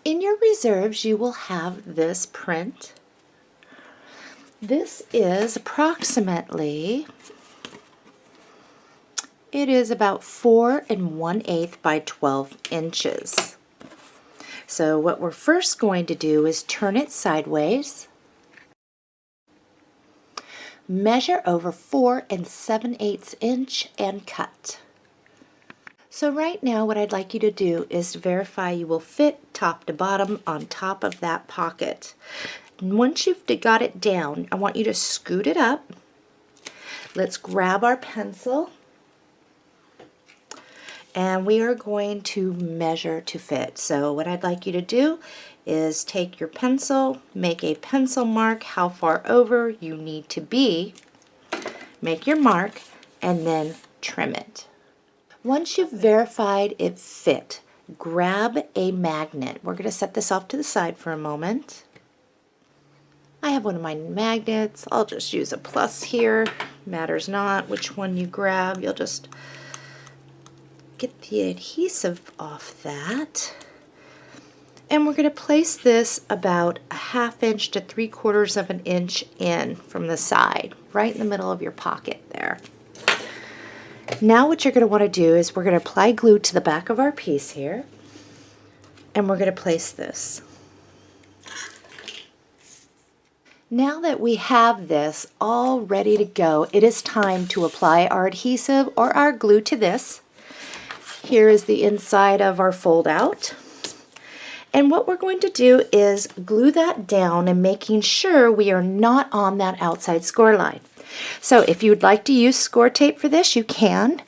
In your reserves, you will have this print. This is approximately, it is about 4 1/8 by 12 inches. So what we're first going to do is turn it sideways, measure over 4 7/8 inch and cut. So right now what I'd like you to do is to verify you will fit top to bottom on top of that pocket. And once you've got it down, I want you to scoot it up. Let's grab our pencil and we are going to measure to fit. So what I'd like you to do is take your pencil, make a pencil mark how far over you need to be, make your mark, and then trim it. Once you've verified it fit, grab a magnet. We're going to set this off to the side for a moment. I have one of my magnets. I'll just use a plus here. Matters not which one you grab. You'll just get the adhesive off that. And we're going to place this about a 1/2 inch to 3/4 of an inch in from the side, right in the middle of your pocket there. Now what you're going to want to do is we're going to apply glue to the back of our piece here, and we're going to place this. Now that we have this all ready to go, it is time to apply our adhesive or our glue to this. Here is the inside of our fold out. And what we're going to do is glue that down and making sure we are not on that outside score line. So if you'd like to use score tape for this, you can,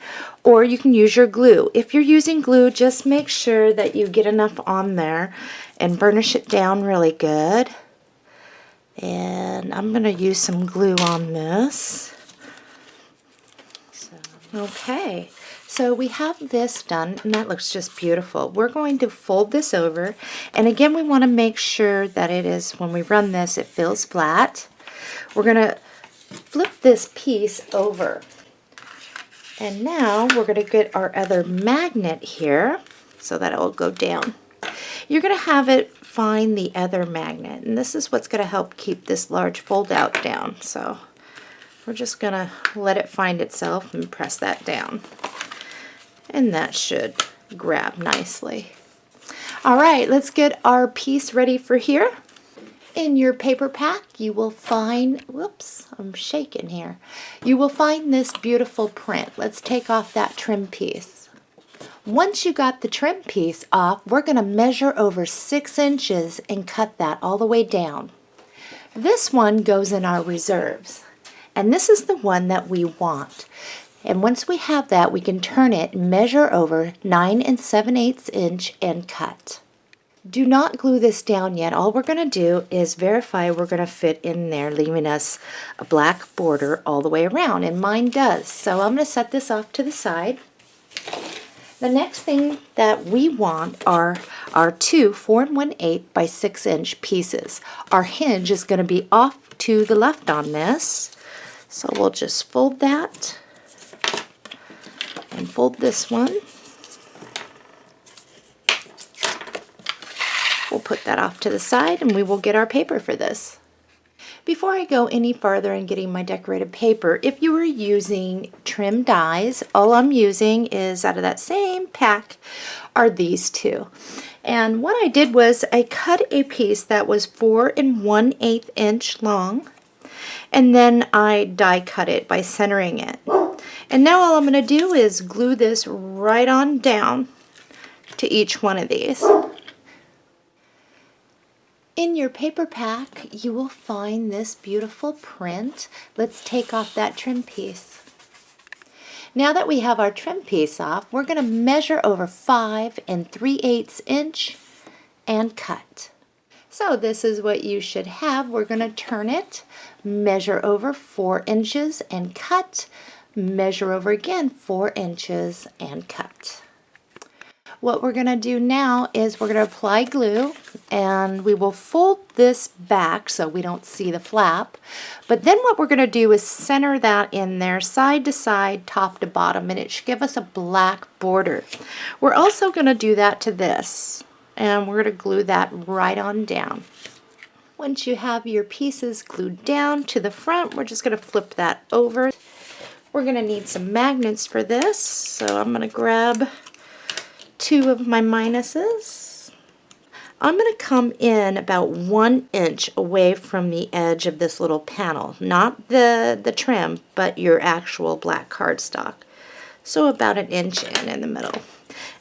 or you can use your glue. If you're using glue, just make sure that you get enough on there and burnish it down really good. And I'm going to use some glue on this. Okay, so we have this done, and that looks just beautiful. We're going to fold this over, and again, we want to make sure that it is, when we run this, it feels flat. We're going to flip this piece over, and now we're going to get our other magnet here so that it will go down. You're going to have it find the other magnet, and this is what's going to help keep this large fold out down. So we're just going to let it find itself and press that down, and that should grab nicely. All right, let's get our piece ready for here. In your paper pack, you will find, whoops, I'm shaking here. You will find this beautiful print. Let's take off that trim piece. Once you got the trim piece off, we're going to measure over 6 inches and cut that all the way down. This one goes in our reserves, and this is the one that we want. And once we have that, we can turn it, measure over 9 7/8 inch, and cut. Do not glue this down yet. All we're going to do is verify we're going to fit in there, leaving us a black border all the way around, and mine does. So I'm going to set this off to the side. The next thing that we want are our two 4 1/8 by 6 inch pieces. Our hinge is going to be off to the left on this, so we'll just fold that and fold this one. We'll put that off to the side, and we will get our paper for this. Before I go any farther in getting my decorated paper, if you were using trim dies, all I'm using is, out of that same pack, are these two. And what I did was I cut a piece that was 4 1/8 inch long, and then I die cut it by centering it. And now all I'm going to do is glue this right on down to each one of these. In your paper pack, you will find this beautiful print. Let's take off that trim piece. Now that we have our trim piece off, we're going to measure over 5 3/8 inch and cut. So this is what you should have. We're going to turn it, measure over 4 inches and cut, measure over again 4 inches and cut. What we're going to do now is we're going to apply glue, and we will fold this back so we don't see the flap. But then what we're going to do is center that in there side to side, top to bottom, and it should give us a black border. We're also going to do that to this. and we're going to glue that right on down. Once you have your pieces glued down to the front, we're just going to flip that over. We're going to need some magnets for this, so I'm going to grab 2 of my minuses. I'm going to come in about 1 inch away from the edge of this little panel, not the trim, but your actual black cardstock. So about 1 inch in the middle.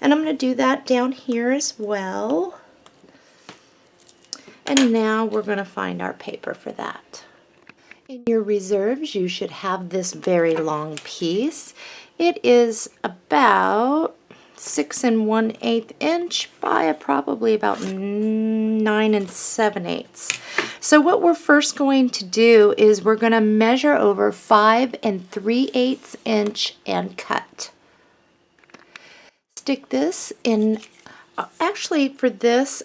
And I'm going to do that down here as well. And now we're going to find our paper for that. In your reserves, you should have this very long piece. It is about 6 1/8 inch by probably about 9 7/8. So what we're first going to do is we're going to measure over 5 3/8 inch and cut. Stick this in, actually for this,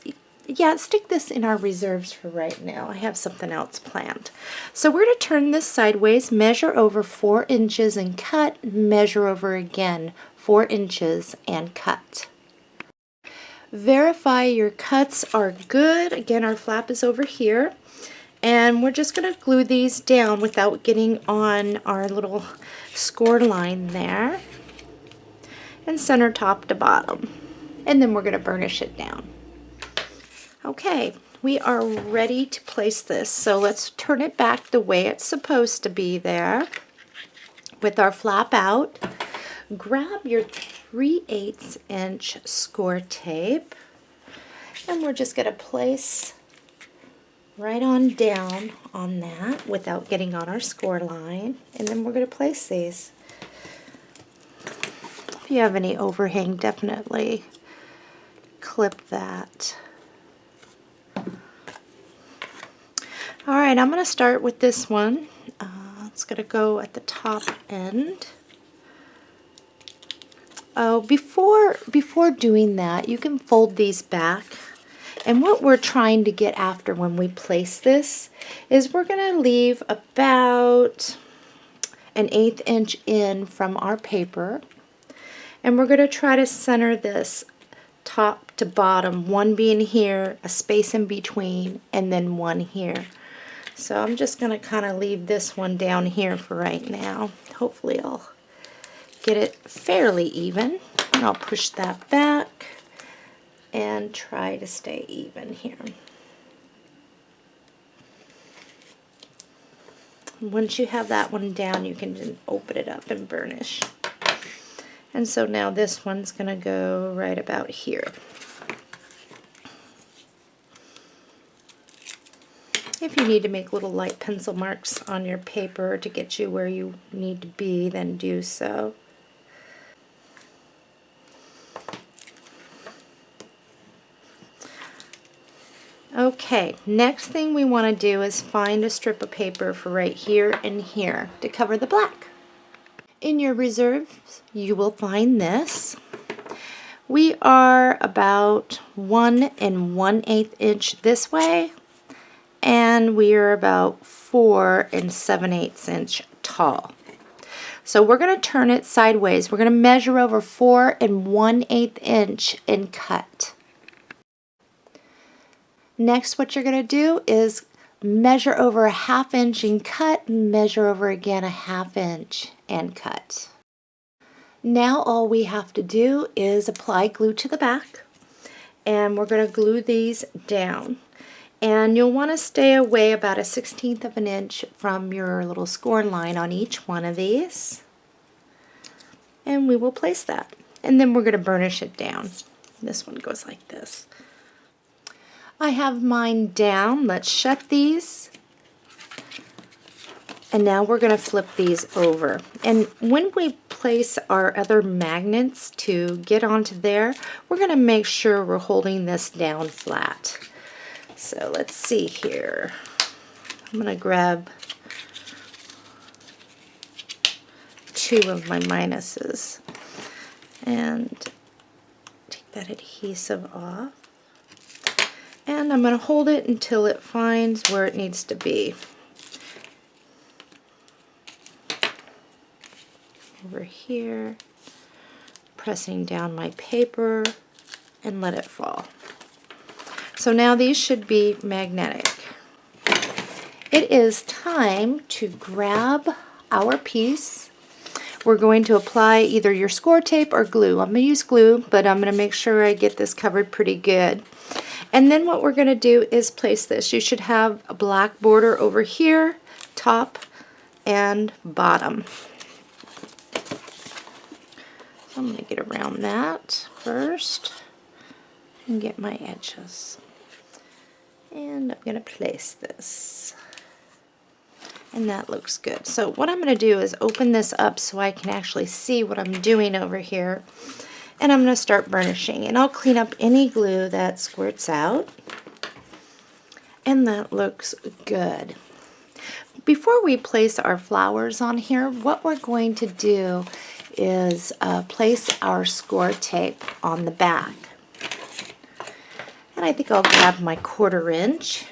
yeah, stick this in our reserves for right now. I have something else planned. So we're going to turn this sideways, measure over 4 inches and cut, measure over again 4 inches and cut. Verify your cuts are good. Again, our flap is over here. And we're just going to glue these down without getting on our little score line there. And center top to bottom. And then we're going to burnish it down. Okay, we are ready to place this, so let's turn it back the way it's supposed to be there with our flap out. Grab your 3/8 inch score tape, and we're just going to place right on down on that without getting on our score line, and then we're going to place these. If you have any overhang, definitely clip that. Alright, I'm going to start with this one. It's going to go at the top end. Oh, before doing that, you can fold these back. And what we're trying to get after when we place this is we're going to leave about 1/8 inch in from our paper. And we're going to try to center this top to bottom, one being here, a space in between, and then one here. So I'm just going to kind of leave this one down here for right now. Hopefully I'll get it fairly even. And I'll push that back and try to stay even here. Once you have that one down, you can just open it up and burnish. And so now this one's going to go right about here. If you need to make little light pencil marks on your paper to get you where you need to be, then do so. Okay, next thing we want to do is find a strip of paper for right here and here to cover the black. In your reserves, you will find this. We are about 1 1/8 inch this way, and we are about 4 7/8 inch tall. So we're going to turn it sideways. We're going to measure over 4 1/8 inch and cut. Next, what you're going to do is measure over 1/2 inch and cut, measure over again 1/2 inch and cut. Now all we have to do is apply glue to the back, and we're going to glue these down. And you'll want to stay away about 1/16 of an inch from your little score line on each one of these. And we will place that. And then we're going to burnish it down. This one goes like this. I have mine down. Let's shut these. And now we're going to flip these over. And when we place our other magnets to get onto there, we're going to make sure we're holding this down flat. So let's see here. I'm going to grab 2 of my minuses and take that adhesive off. And I'm going to hold it until it finds where it needs to be. Over here, pressing down my paper and let it fall. So now these should be magnetic. It is time to grab our piece. We're going to apply either your score tape or glue. I'm going to use glue, but I'm going to make sure I get this covered pretty good. And then what we're going to do is place this. You should have a black border over here, top and bottom. So I'm going to get around that first and get my edges. And I'm going to place this. And that looks good. So what I'm going to do is open this up so I can actually see what I'm doing over here. And I'm going to start burnishing. And I'll clean up any glue that squirts out. And that looks good. Before we place our flowers on here, what we're going to do is place our score tape on the back. And I think I'll grab my 1/4 inch.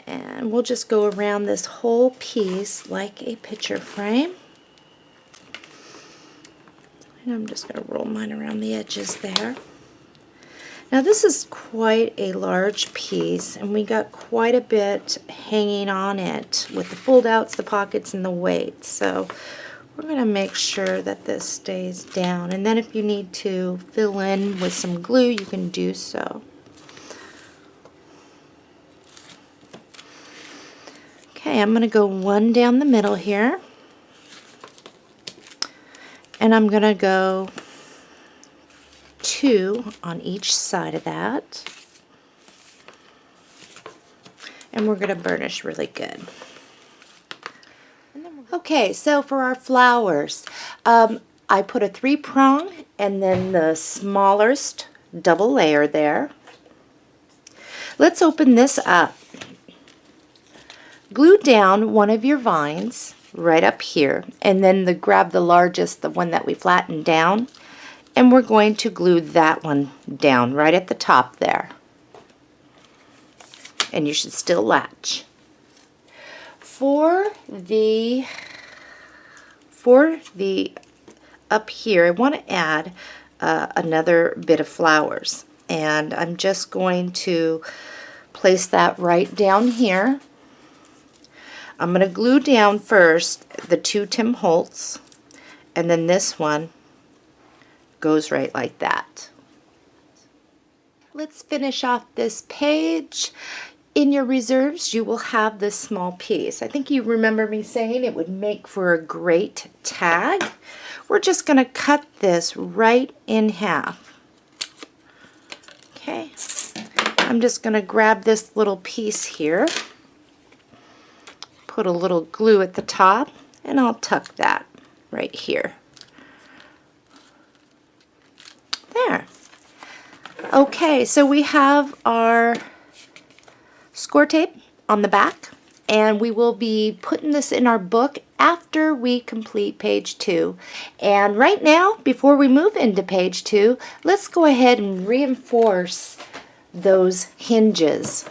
And we'll just go around this whole piece like a picture frame. And I'm just going to roll mine around the edges there. Now this is quite a large piece, and we got quite a bit hanging on it with the fold outs, the pockets, and the weight. So we're going to make sure that this stays down. And then if you need to fill in with some glue, you can do so. Okay, I'm going to go one down the middle here, and I'm going to go 2 on each side of that, and we're going to burnish really good. Okay, so for our flowers, I put a 3-prong and then the smallest double layer there. Let's open this up. Glue down one of your vines right up here, and then grab the largest, the one that we flattened down, and we're going to glue that one down right at the top there. And you should still latch. For the up here, I want to add another bit of flowers, and I'm just going to place that right down here. I'm going to glue down first the 2 Tim Holtz, and then this one goes right like that. Let's finish off this page. In your reserves, you will have this small piece. I think you remember me saying it would make for a great tag. We're just going to cut this right in half. Okay, I'm just going to grab this little piece here. Put a little glue at the top, and I'll tuck that right here. There. Okay, so we have our score tape on the back, and we will be putting this in our book after we complete page 2. And right now, before we move into page 2, let's go ahead and reinforce those hinges.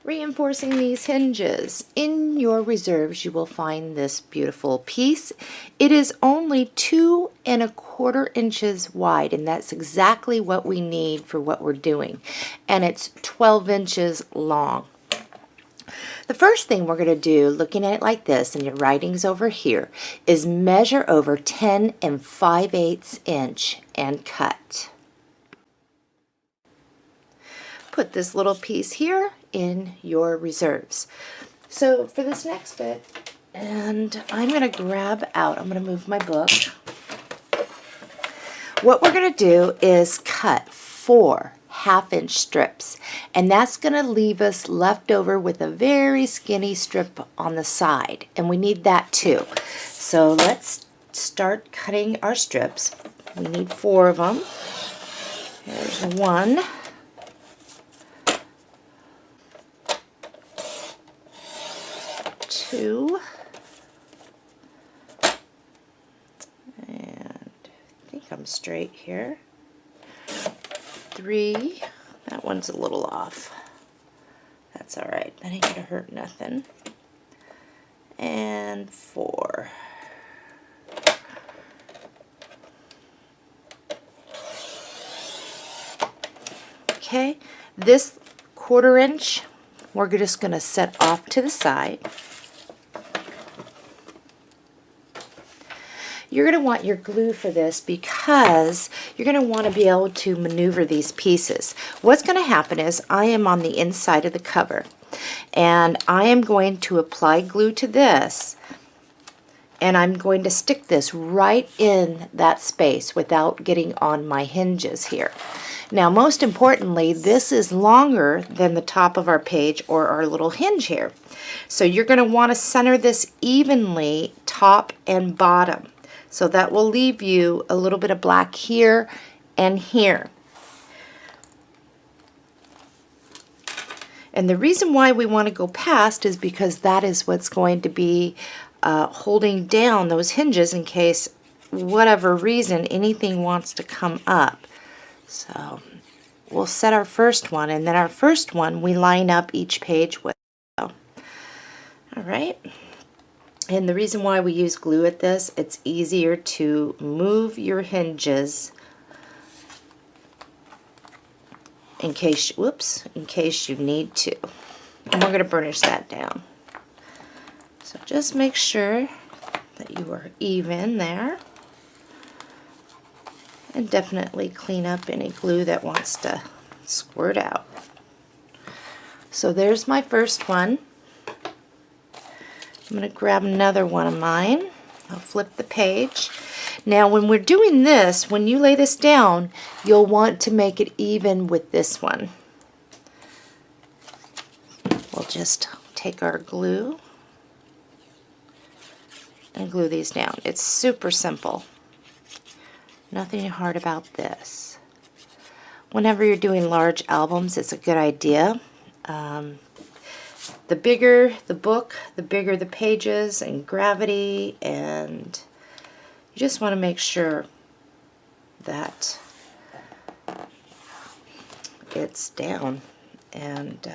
Reinforcing these hinges. In your reserves, you will find this beautiful piece. It is only 2 1/4 inches wide, and that's exactly what we need for what we're doing. And it's 12 inches long. The first thing we're going to do, looking at it like this, and your writing's over here, is measure over 10 5/8 inch and cut. Put this little piece here in your reserves. So for this next bit, and I'm going to grab out, I'm going to move my book. What we're going to do is cut 4 1/2 inch strips, and that's going to leave us left over with a very skinny strip on the side, and we need that too. So let's start cutting our strips. We need 4 of them. There's 1. 2, and I think I'm straight here. 3, that one's a little off. That's all right, that ain't gonna hurt nothing. And 4. Okay, this 1/4 inch, we're just going to set off to the side. You're going to want your glue for this because you're going to want to be able to maneuver these pieces. What's going to happen is I am on the inside of the cover, and I am going to apply glue to this, and I'm going to stick this right in that space without getting on my hinges here. Now, most importantly, this is longer than the top of our page or our little hinge here. So you're going to want to center this evenly, top and bottom. So that will leave you a little bit of black here and here. And the reason why we want to go past is because that is what's going to be holding down those hinges in case, whatever reason, anything wants to come up. So we'll set our first one, and then our first one we line up each page with. All right. And the reason why we use glue at this, it's easier to move your hinges in case, in case you need to. And we're going to burnish that down. So just make sure that you are even there. And definitely clean up any glue that wants to squirt out. So there's my first one. I'm going to grab another one of mine. I'll flip the page. Now when we're doing this, when you lay this down, you'll want to make it even with this one. We'll just take our glue and glue these down. It's super simple. Nothing hard about this. Whenever you're doing large albums, it's a good idea. The bigger the book, the bigger the pages and gravity, and you just want to make sure that it's down. And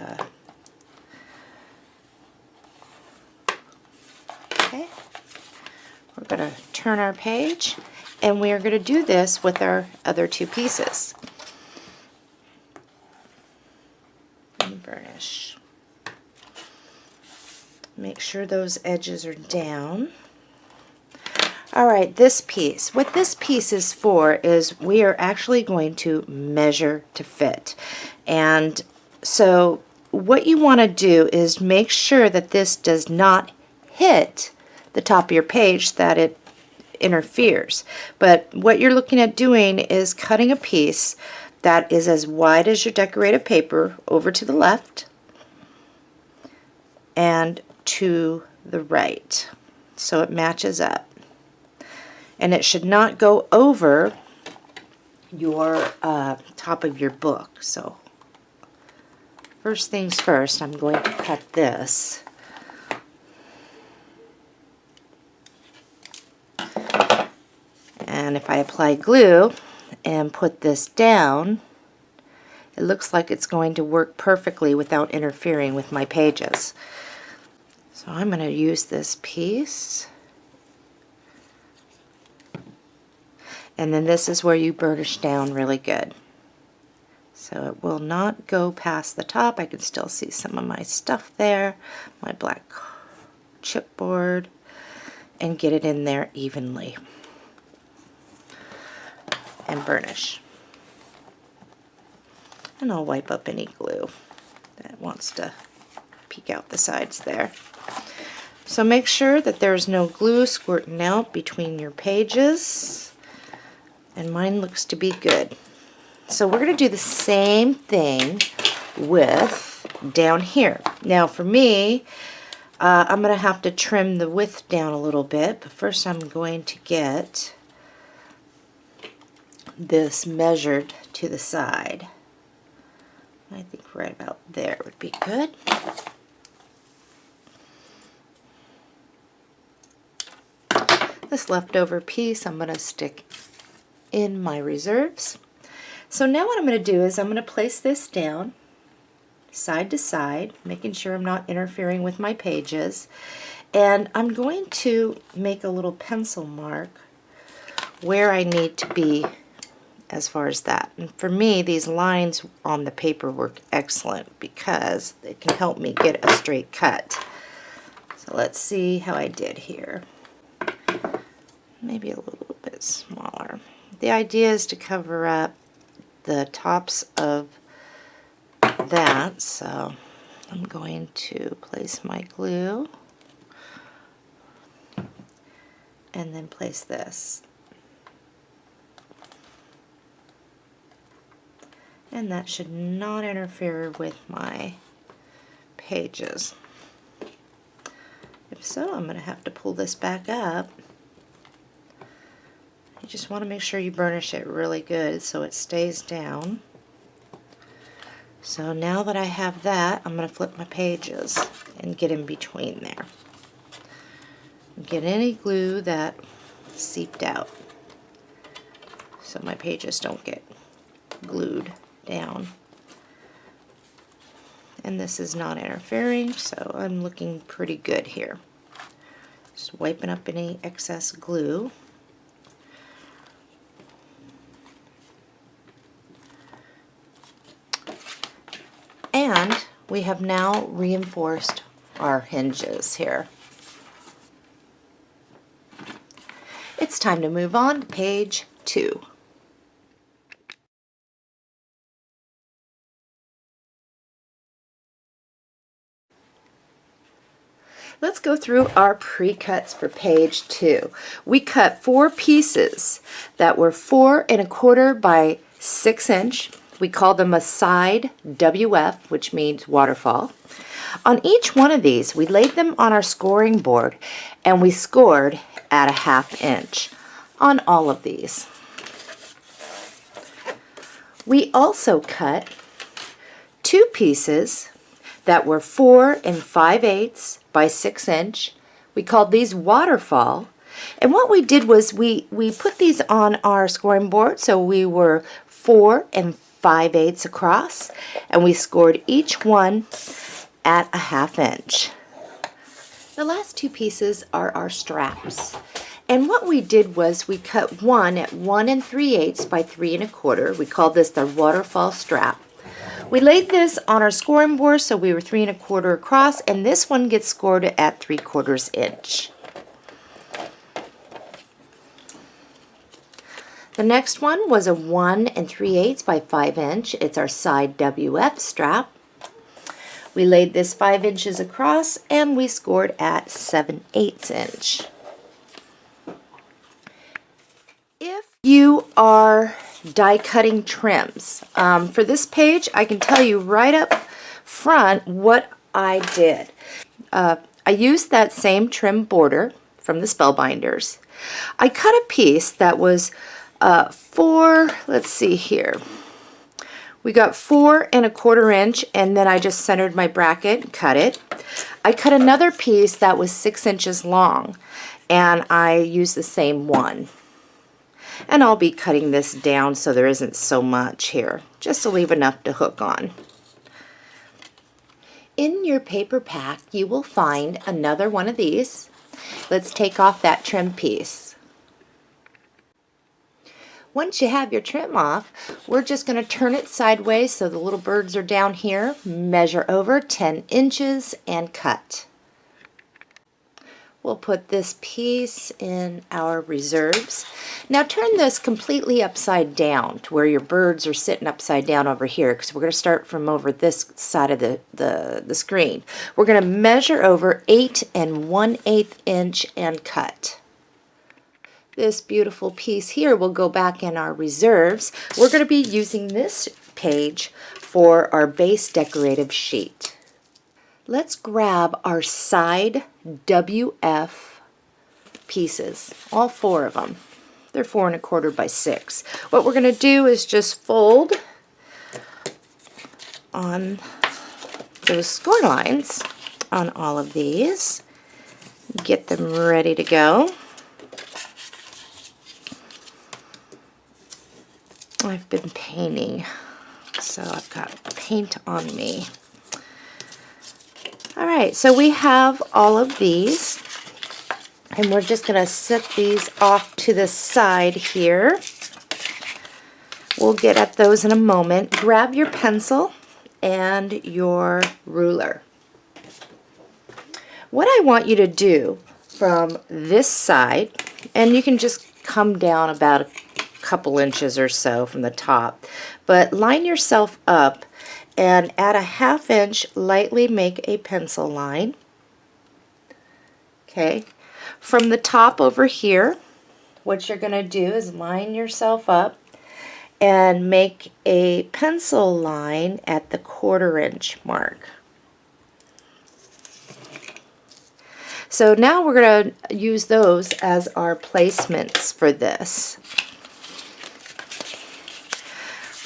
okay, we're going to turn our page, and we are going to do this with our other two pieces. And burnish. Make sure those edges are down. Alright, this piece. What this piece is for is we are actually going to measure to fit. And so what you want to do is make sure that this does not hit the top of your page, that it interferes. But what you're looking at doing is cutting a piece that is as wide as your decorative paper over to the left and to the right, so it matches up. And it should not go over your top of your book. So first things first, I'm going to cut this. And if I apply glue and put this down, it looks like it's going to work perfectly without interfering with my pages. So I'm going to use this piece, and then this is where you burnish down really good. So it will not go past the top. I can still see some of my stuff there, my black chipboard, and get it in there evenly. And burnish. And I'll wipe up any glue that wants to peek out the sides there. So make sure that there's no glue squirting out between your pages, and mine looks to be good. So we're going to do the same thing with down here. Now for me, I'm going to have to trim the width down a little bit, but first I'm going to get this measured to the side. I think right about there would be good. This leftover piece I'm going to stick in my reserves. So now what I'm going to do is I'm going to place this down side to side, making sure I'm not interfering with my pages, and I'm going to make a little pencil mark where I need to be as far as that. And for me, these lines on the paper work excellent because they can help me get a straight cut. So let's see how I did here. Maybe a little bit smaller. The idea is to cover up the tops of that, so I'm going to place my glue and then place this. And that should not interfere with my pages. If so, I'm going to have to pull this back up. You just want to make sure you burnish it really good so it stays down. So now that I have that, I'm going to flip my pages and get in between there. Get any glue that seeped out so my pages don't get glued down. And this is not interfering, so I'm looking pretty good here. Just wiping up any excess glue. And we have now reinforced our hinges here. It's time to move on to page 2. Let's go through our pre-cuts for page 2. We cut 4 pieces that were 4 1/4 by 6 inch. We call them a side WF, which means waterfall. On each one of these, we laid them on our scoring board and we scored at a 1/2 inch on all of these. We also cut 2 pieces that were 4 5/8 by 6 inch. We called these waterfall. And what we did was we put these on our scoring board, so we were 4 5/8 across, and we scored each one at a 1/2 inch. The last 2 pieces are our straps. And what we did was we cut one at 1 3/8 by 3 1/4. We called this the waterfall strap. We laid this on our scoring board, so we were 3 1/4 across, and this one gets scored at 3/4 inch. The next one was a 1 3/8 by 5 inch. It's our side WF strap. We laid this 5 inches across, and we scored at 7/8 inch. If you are die cutting trims. For this page, I can tell you right up front what I did. I used that same trim border from the Spellbinders. I cut a piece that was 4, let's see here. We got 4 1/4 inch, and then I just centered my bracket and cut it. I cut another piece that was 6 inches long, and I used the same one. And I'll be cutting this down so there isn't so much here, just to leave enough to hook on. In your paper pack, you will find another one of these. Let's take off that trim piece. Once you have your trim off, we're just going to turn it sideways so the little birds are down here, measure over 10 inches, and cut. We'll put this piece in our reserves. Now turn this completely upside down to where your birds are sitting upside down over here, because we're going to start from over this side of the screen. We're going to measure over 8 1/8 inch and cut. This beautiful piece here will go back in our reserves. We're going to be using this page for our base decorative sheet. Let's grab our side WF pieces, all 4 of them. They're 4 1/4 by 6. What we're going to do is just fold on those score lines on all of these. Get them ready to go. I've been painting, so I've got paint on me. Alright, so we have all of these, and we're just going to set these off to the side here. We'll get at those in a moment. Grab your pencil and your ruler. What I want you to do from this side, and you can just come down about a couple inches or so from the top, but line yourself up and at a 1/2 inch lightly make a pencil line. Okay, from the top over here, what you're going to do is line yourself up and make a pencil line at the 1/4 inch mark. So now we're going to use those as our placements for this.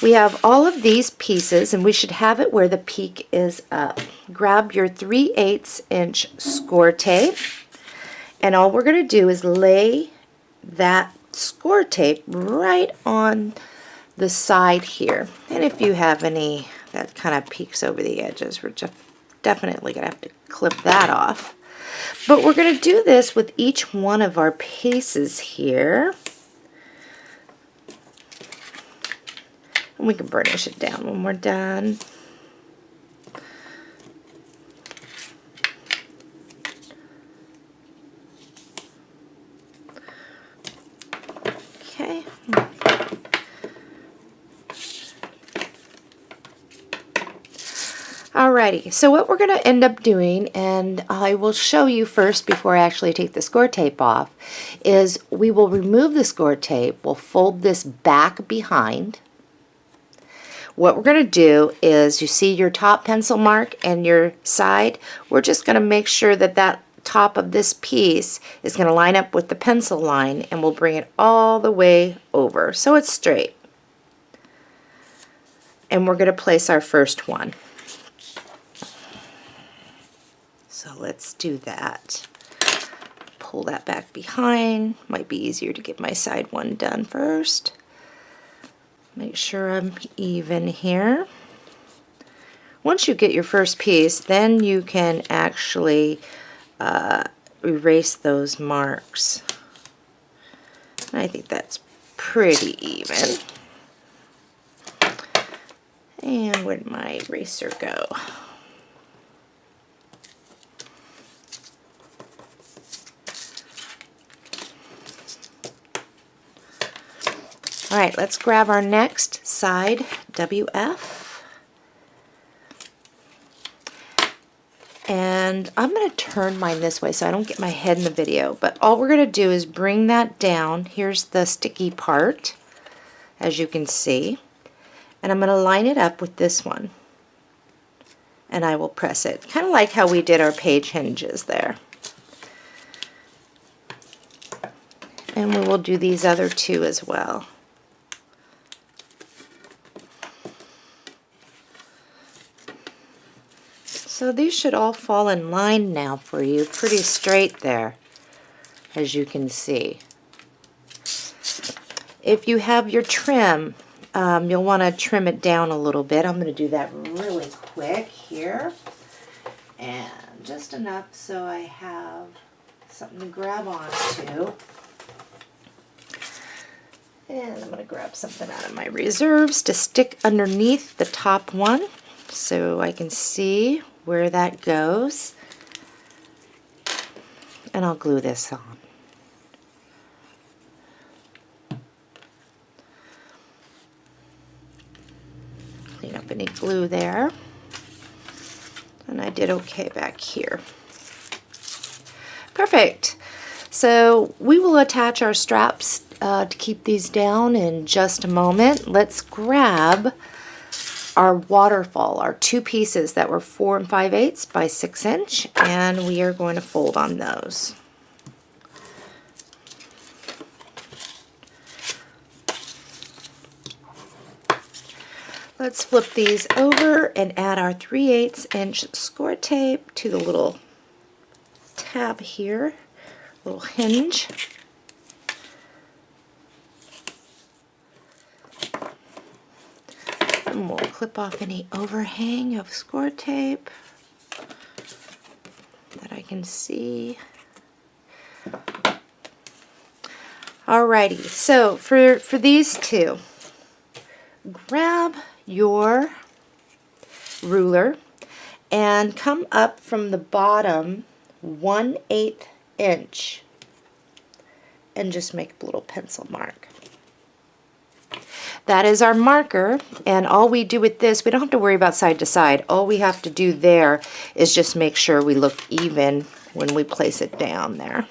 We have all of these pieces, and we should have it where the peak is up. Grab your 3/8 inch score tape, and all we're going to do is lay that score tape right on the side here. And if you have any that kind of peeks over the edges, we're just definitely going to have to clip that off. But we're going to do this with each one of our pieces here. And we can burnish it down when we're done. Okay. Alrighty, so what we're going to end up doing, and I will show you first before I actually take the score tape off, is we will remove the score tape, we'll fold this back behind. What we're going to do is, you see your top pencil mark and your side, we're just going to make sure that that top of this piece is going to line up with the pencil line, and we'll bring it all the way over so it's straight. And we're going to place our first one. So let's do that. Pull that back behind. Might be easier to get my side one done first. Make sure I'm even here. Once you get your first piece, then you can actually erase those marks. I think that's pretty even. And where'd my eraser go? All right, let's grab our next side WF. And I'm going to turn mine this way so I don't get my head in the video. But all we're going to do is bring that down. Here's the sticky part, as you can see. And I'm going to line it up with this one. And I will press it, kind of like how we did our page hinges there. And we will do these other two as well. So these should all fall in line now for you, pretty straight there, as you can see. If you have your trim, you'll want to trim it down a little bit. I'm going to do that really quick here. And just enough so I have something to grab onto. And I'm going to grab something out of my reserves to stick underneath the top one so I can see where that goes. And I'll glue this on. Clean up any glue there. And I did okay back here. Perfect. So we will attach our straps to keep these down in just a moment. Let's grab our waterfall, our two pieces that were 4 5/8 by 6 inch, and we are going to fold on those. Let's flip these over and add our 3/8 inch score tape to the little tab here, little hinge. And we'll clip off any overhang of score tape that I can see. Alrighty, so for these two, grab your ruler and come up from the bottom 1/8 inch and just make a little pencil mark. That is our marker, and all we do with this, we don't have to worry about side to side. All we have to do there is just make sure we look even when we place it down there.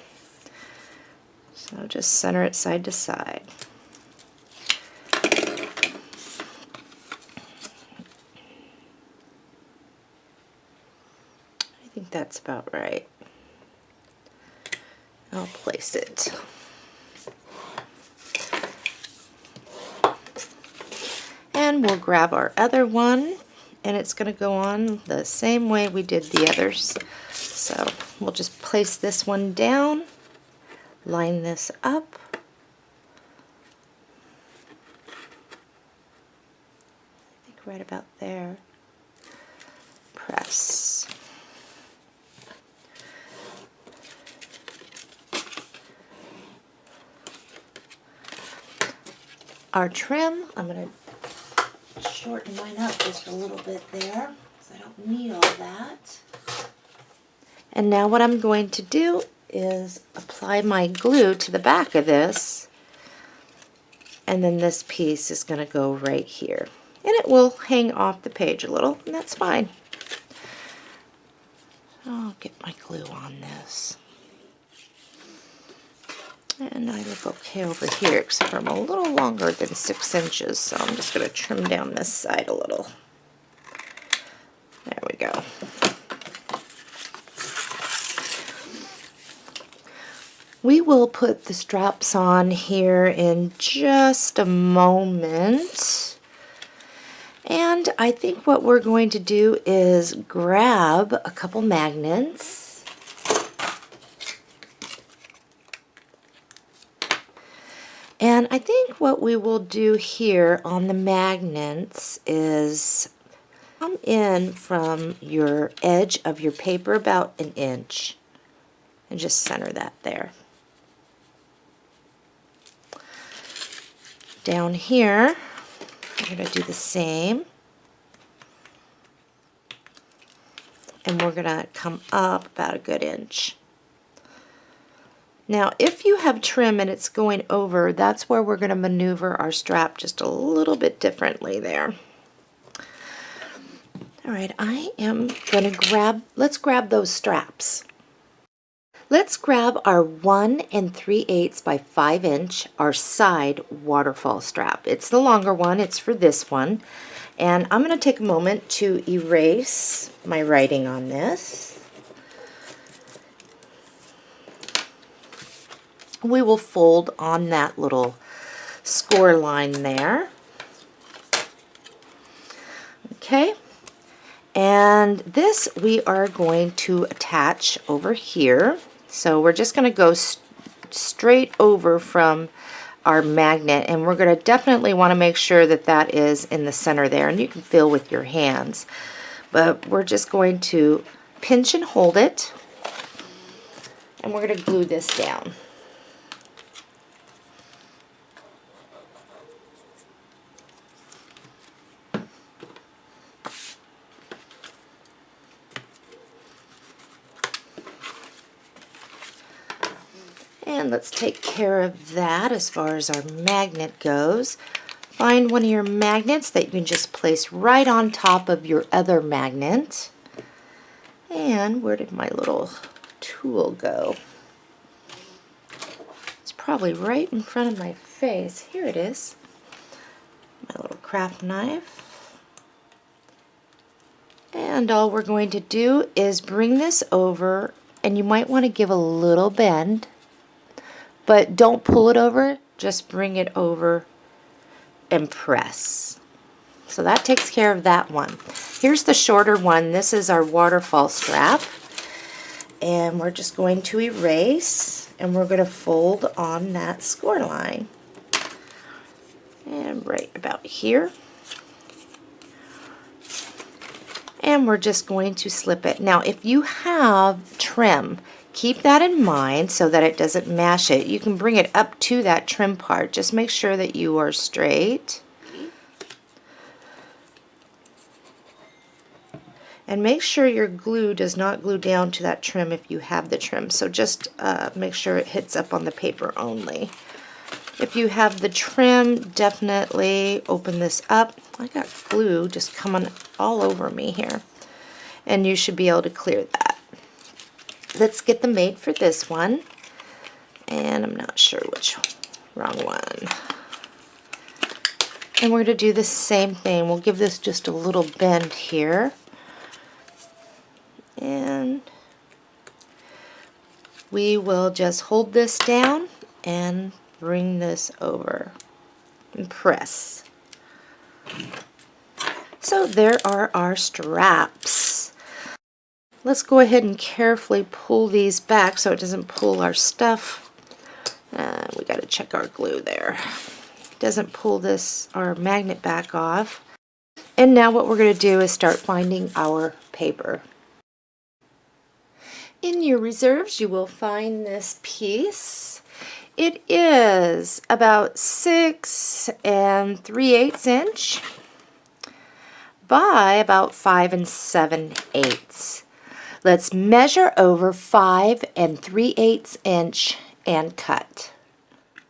So just center it side to side. I think that's about right. I'll place it. And we'll grab our other one, and it's going to go on the same way we did the others. So we'll just place this one down, line this up, I think right about there, press. Our trim, I'm going to shorten mine up just a little bit there because I don't need all that. And now what I'm going to do is apply my glue to the back of this, and then this piece is going to go right here, and it will hang off the page a little, and that's fine. I'll get my glue on this. And I look okay over here, except for I'm a little longer than 6 inches, so I'm just going to trim down this side a little. There we go. We will put the straps on here in just a moment. And I think what we're going to do is grab a couple magnets. And I think what we will do here on the magnets is come in from your edge of your paper about 1 inch and just center that there. Down here, we're going to do the same. And we're going to come up about a good inch. Now, if you have trim and it's going over, that's where we're going to maneuver our strap just a little bit differently there. All right, I am going to let's grab those straps. Let's grab our 1 3/8 by 5 inch, our side waterfall strap. It's the longer one, it's for this one. And I'm going to take a moment to erase my writing on this. We will fold on that little score line there. Okay, and this we are going to attach over here. So we're just going to go straight over from our magnet, and we're going to definitely want to make sure that that is in the center there, and you can feel with your hands. But we're just going to pinch and hold it, and we're going to glue this down. And let's take care of that as far as our magnet goes. Find one of your magnets that you can just place right on top of your other magnet. And where did my little tool go? It's probably right in front of my face. Here it is. My little craft knife. And all we're going to do is bring this over, and you might want to give a little bend. But don't pull it over, just bring it over and press. So that takes care of that one. Here's the shorter one. This is our waterfall strap. And we're just going to erase, and we're going to fold on that score line. And right about here. And we're just going to slip it. Now, if you have trim, keep that in mind so that it doesn't mash it. You can bring it up to that trim part. Just make sure that you are straight. And make sure your glue does not glue down to that trim if you have the trim. So just make sure it hits up on the paper only. If you have the trim, definitely open this up. I got glue just coming all over me here. And you should be able to clear that. Let's get the made for this one. And I'm not sure which, wrong one. And we're going to do the same thing. We'll give this just a little bend here. And we will just hold this down and bring this over and press. So there are our straps. Let's go ahead and carefully pull these back so it doesn't pull our stuff. We got to check our glue there. Doesn't pull this, our magnet back off. And now what we're going to do is start finding our paper. In your reserves you will find this piece. It is about 6 3/8 inch by about 5 7/8. Let's measure over 5 3/8 inch and cut.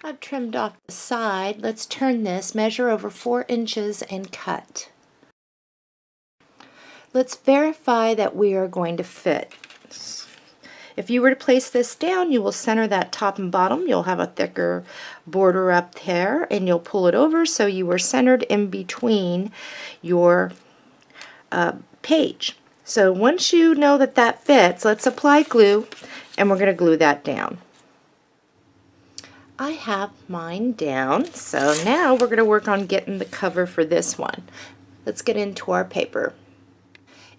I've trimmed off the side. Let's turn this, measure over 4 inches and cut. Let's verify that we are going to fit. If you were to place this down, you will center that top and bottom. You'll have a thicker border up there, and you'll pull it over so you are centered in between your page. So once you know that that fits, let's apply glue, and we're going to glue that down. I have mine down, so now we're going to work on getting the cover for this one. Let's get into our paper.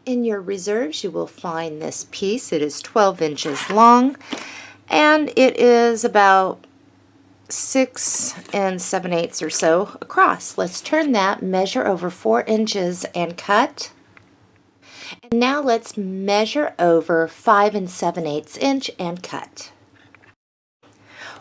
In your reserves you will find this piece. It is 12 inches long and it is about 6 7/8 or so across. Let's turn that, measure over 4 inches and cut. And now let's measure over 5 7/8 inch and cut.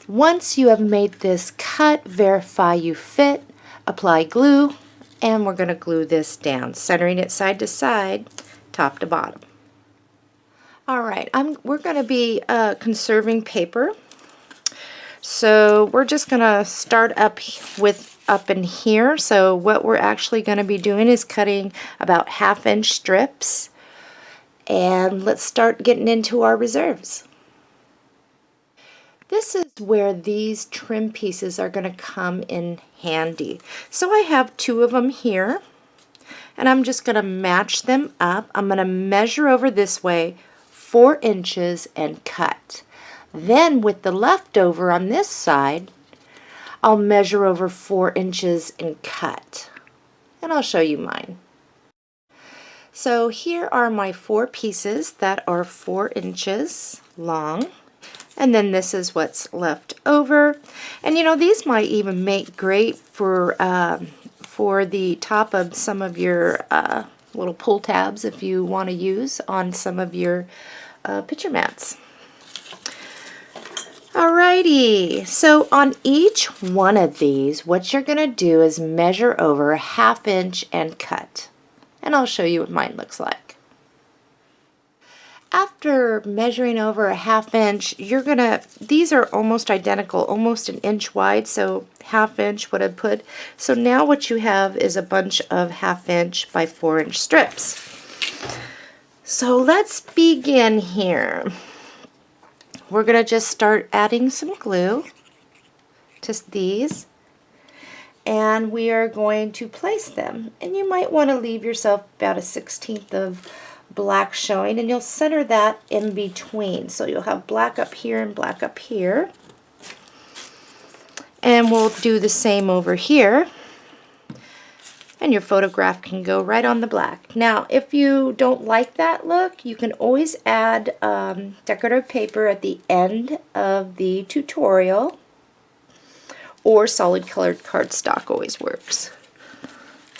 Once you have made this cut, verify you fit, apply glue, and we're going to glue this down, centering it side to side, top to bottom. Alright, we're going to be conserving paper. So we're just going to start up in here. So what we're actually going to be doing is cutting about 1/2 inch strips. And let's start getting into our reserves. This is where these trim pieces are going to come in handy. So I have 2 of them here, and I'm just going to match them up. I'm going to measure over this way 4 inches and cut. Then with the leftover on this side, I'll measure over 4 inches and cut. And I'll show you mine. So here are my 4 pieces that are 4 inches long. And then this is what's left over. And you know, these might even make great for the top of some of your little pull tabs if you want to use on some of your picture mats. Alrighty, so on each one of these, what you're going to do is measure over 1/2 inch and cut. And I'll show you what mine looks like. After measuring over 1/2 inch, these are almost identical, almost 1 inch wide, so 1/2 inch what I'd put. So now what you have is a bunch of 1/2 inch by 4 inch strips. So let's begin here. We're going to just start adding some glue to these, and we are going to place them. And you might want to leave yourself about 1/16 of black showing, and you'll center that in between. So you'll have black up here and black up here. And we'll do the same over here. And your photograph can go right on the black. Now, if you don't like that look, you can always add decorative paper at the end of the tutorial, or solid colored cardstock always works.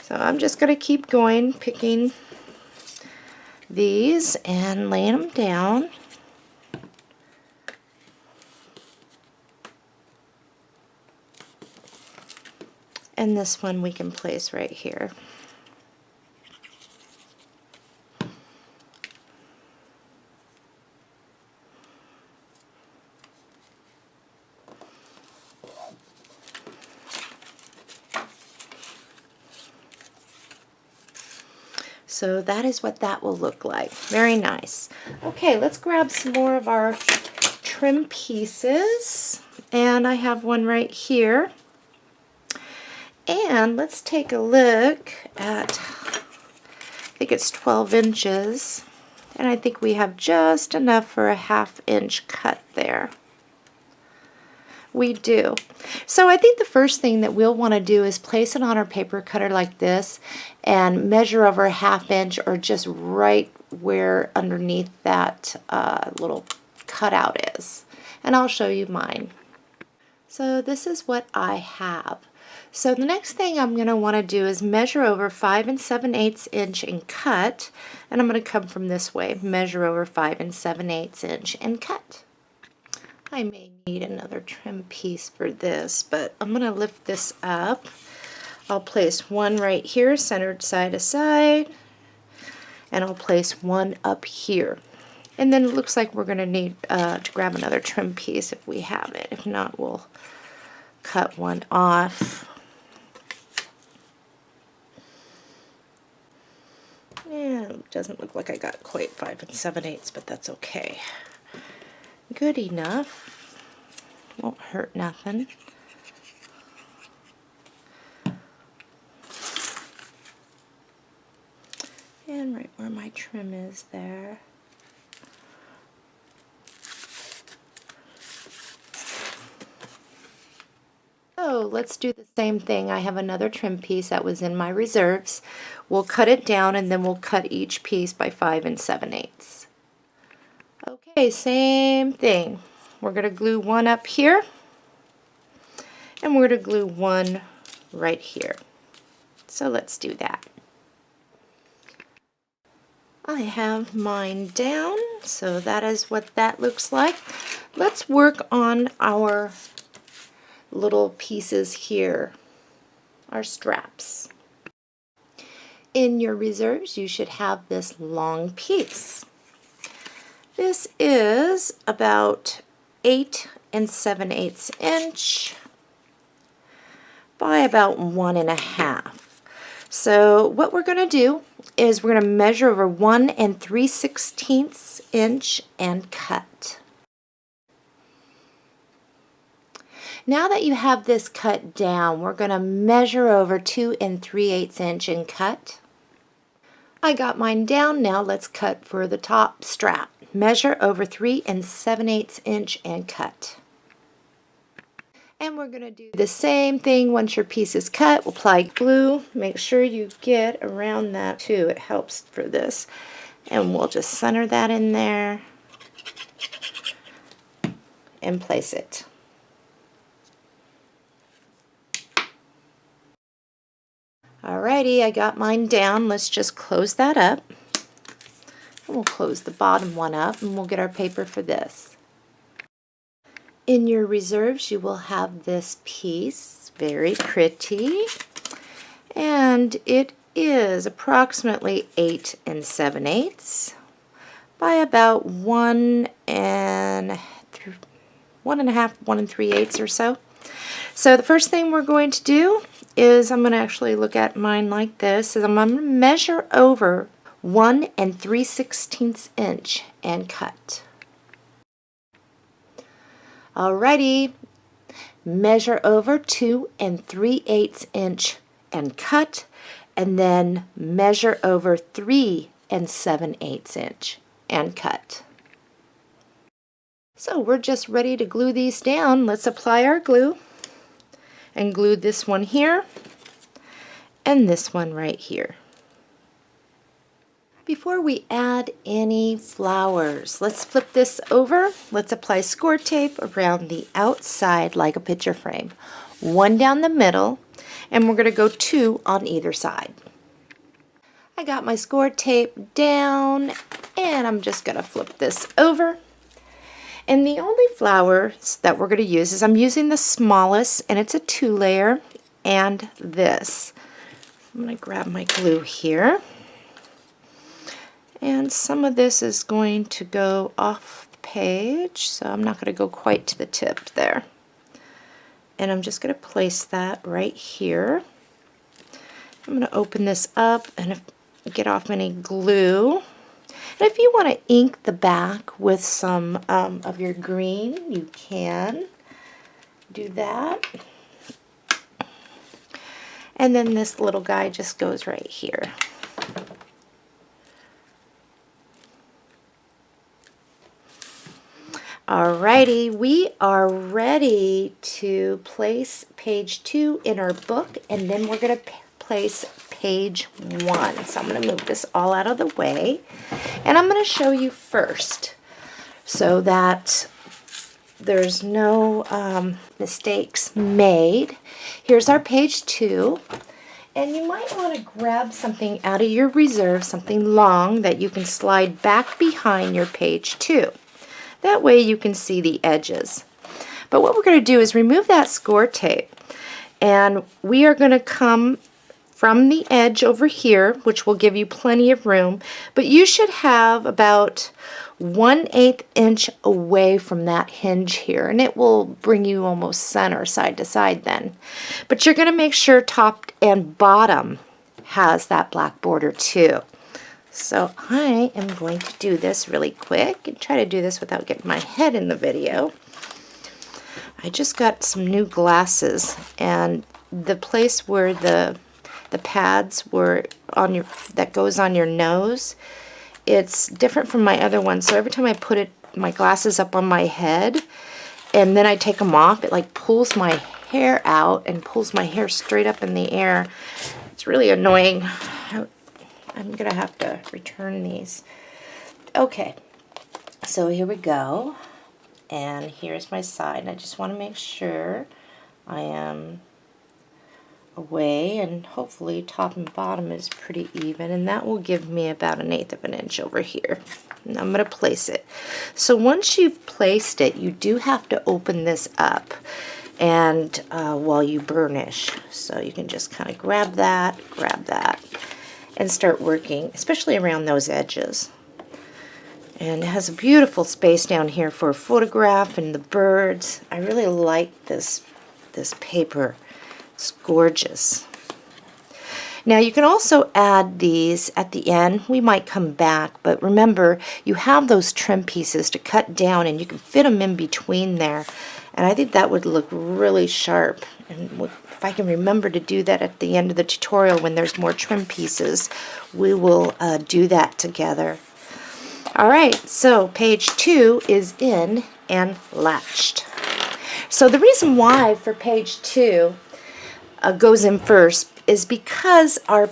So I'm just going to keep going, picking these and laying them down. And this one we can place right here. So that is what that will look like. Very nice. Okay, let's grab some more of our trim pieces. And I have one right here. And let's take a look at, I think it's 12 inches. And I think we have just enough for a 1/2 inch cut there. We do. So I think the first thing that we'll want to do is place it on our paper cutter like this and measure over a 1/2 inch or just right where underneath that little cutout is. And I'll show you mine. So this is what I have. So the next thing I'm going to want to do is measure over 5 7/8 inch and cut. And I'm going to come from this way, measure over 5 7/8 inch and cut. I may need another trim piece for this, but I'm going to lift this up. I'll place one right here, centered side to side, and I'll place one up here. And then it looks like we're going to need to grab another trim piece if we have it. If not, we'll cut one off. Yeah, it doesn't look like I got quite 5 7/8, but that's okay. Good enough. Won't hurt nothing. And right where my trim is there. So let's do the same thing. I have another trim piece that was in my reserves. We'll cut it down and then we'll cut each piece by 5 7/8. Okay, same thing. We're going to glue one up here and we're going to glue one right here. So let's do that. I have mine down, so that is what that looks like. Let's work on our little pieces here, our straps. In your reserves, you should have this long piece. This is about 8 7/8 inch by about 1 1/2. So what we're going to do is we're going to measure over 1 3/16 inch and cut. Now that you have this cut down, we're going to measure over 2 3/8 inch and cut. I got mine down. Now let's cut for the top strap. Measure over 3 7/8 inch and cut. And we're going to do the same thing once your piece is cut. We'll apply glue. Make sure you get around that too. It helps for this. And we'll just center that in there and place it. Alrighty, I got mine down. Let's just close that up. And we'll close the bottom one up and we'll get our paper for this. In your reserves, you will have this piece, very pretty, and it is approximately 8 7/8 by about 1 1/2, 1 3/8 or so. So the first thing we're going to do is I'm going to actually look at mine like this, is I'm going to measure over 1 3/16 inch and cut. Alrighty, measure over 2 3/8 inch and cut, and then measure over 3 7/8 inch and cut. So we're just ready to glue these down. Let's apply our glue and glue this one here and this one right here. Before we add any flowers, let's flip this over. Let's apply score tape around the outside like a picture frame. One down the middle, and we're going to go 2 on either side. I got my score tape down, and I'm just going to flip this over. And the only flowers that we're going to use is I'm using the smallest, and it's a 2-layer, and this. I'm going to grab my glue here. And some of this is going to go off the page, so I'm not going to go quite to the tip there. And I'm just going to place that right here. I'm going to open this up, and get off any glue. And if you want to ink the back with some of your green, you can do that. And then this little guy just goes right here. Alrighty, we are ready to place page 2 in our book, and then we're going to place page 1. So I'm going to move this all out of the way, and I'm going to show you first so that there's no mistakes made. Here's our page 2, and you might want to grab something out of your reserve, something long that you can slide back behind your page 2. That way you can see the edges. But what we're going to do is remove that score tape, and we are going to come from the edge over here, which will give you plenty of room, but you should have about 1/8 inch away from that hinge here, and it will bring you almost center side to side then. But you're going to make sure top and bottom has that black border too. So I am going to do this really quick and try to do this without getting my head in the video. I just got some new glasses, and the place where the pads were on your, that goes on your nose, it's different from my other one. So every time I put my glasses up on my head and then I take them off, it like pulls my hair out and pulls my hair straight up in the air. It's really annoying. I'm going to have to return these. Okay, so here we go. And here's my side. And I just want to make sure I am away, and hopefully top and bottom is pretty even. And that will give me about 1/8 of an inch over here. And I'm going to place it. So once you've placed it, you do have to open this up and while you burnish. So you can just kind of grab that, and start working, especially around those edges. And it has a beautiful space down here for a photograph and the birds. I really like this paper. It's gorgeous. Now you can also add these at the end. We might come back, but remember you have those trim pieces to cut down, and you can fit them in between there. And I think that would look really sharp. And if I can remember to do that at the end of the tutorial when there's more trim pieces, we will do that together. Alright, so page 2 is in and latched. So the reason why for page 2 goes in first is because our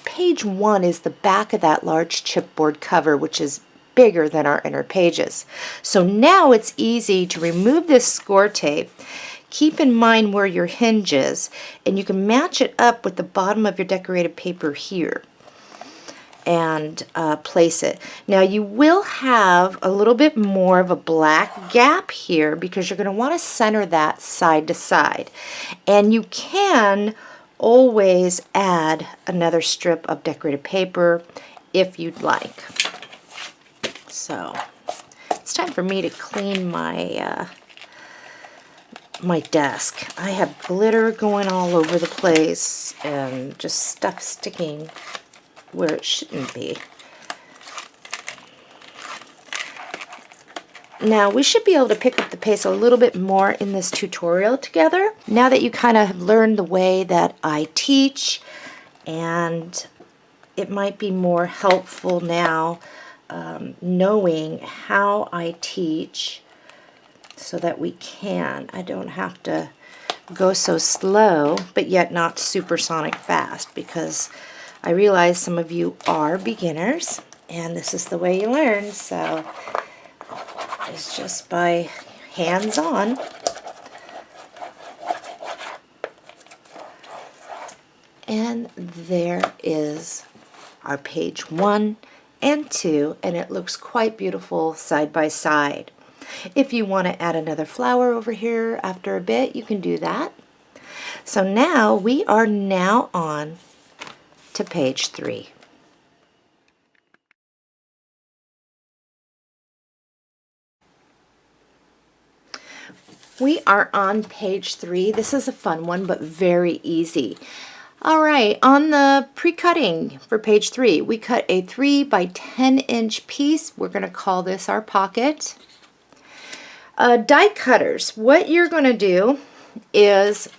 page 1 is the back of that large chipboard cover, which is bigger than our inner pages. So now it's easy to remove this score tape. Keep in mind where your hinge is, and you can match it up with the bottom of your decorated paper here and place it. Now you will have a little bit more of a black gap here because you're going to want to center that side to side, and you can always add another strip of decorated paper if you'd like. So it's time for me to clean my my desk. I have glitter going all over the place and just stuff sticking where it shouldn't be. Now we should be able to pick up the pace a little bit more in this tutorial together. Now that you kind of have learned the way that I teach, and it might be more helpful now knowing how I teach so that I don't have to go so slow but yet not supersonic fast, because I realize some of you are beginners and this is the way you learn. So it's just by hands-on. And there is our page 1 and 2, and it looks quite beautiful side by side. If you want to add another flower over here after a bit, you can do that. So now we are now on to page 3. We are on page 3. This is a fun one, but very easy. All right, on the pre-cutting for page 3, we cut a 3 by 10 inch piece. We're going to call this our pocket. Die cutters, what you're going to do is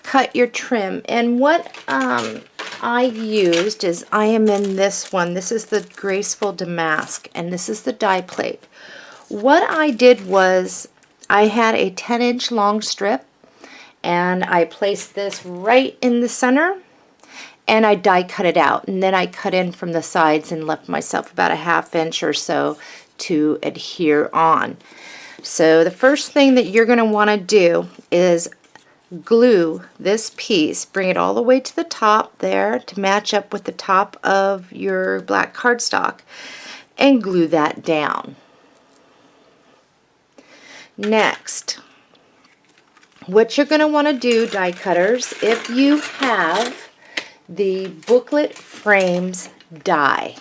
cut your trim, and what I used is, I am in this one. This is the Graceful Damask, and this is the die plate. What I did was I had a 10 inch long strip, and I placed this right in the center, and I die cut it out, and then I cut in from the sides and left myself about a ½ inch or so to adhere on. So the first thing that you're going to want to do is glue this piece, bring it all the way to the top there to match up with the top of your black cardstock, and glue that down. Next, what you're going to want to do, die cutters, if you have the booklet frames die.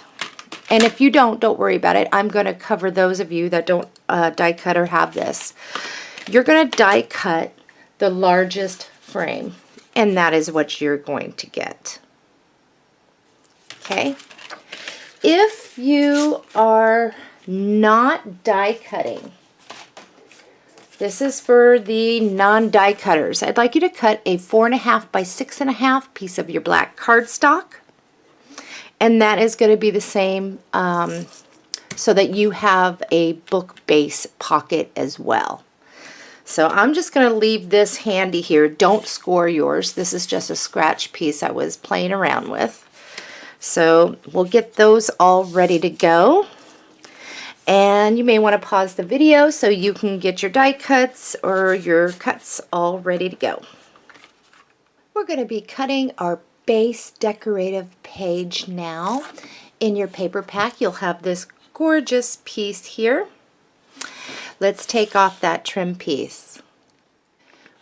And if you don't worry about it. I'm going to cover those of you that don't die cut or have this. You're going to die cut the largest frame, and that is what you're going to get. Okay? If you are not die cutting, this is for the non-die cutters. I'd like you to cut a 4.5 by 6.5 piece of your black cardstock. And that is going to be the same so that you have a book base pocket as well. So I'm just going to leave this handy here. Don't score yours. This is just a scratch piece I was playing around with. So we'll get those all ready to go. And you may want to pause the video so you can get your die cuts or your cuts all ready to go. We're going to be cutting our base decorative page now. In your paper pack, you'll have this gorgeous piece here. Let's take off that trim piece.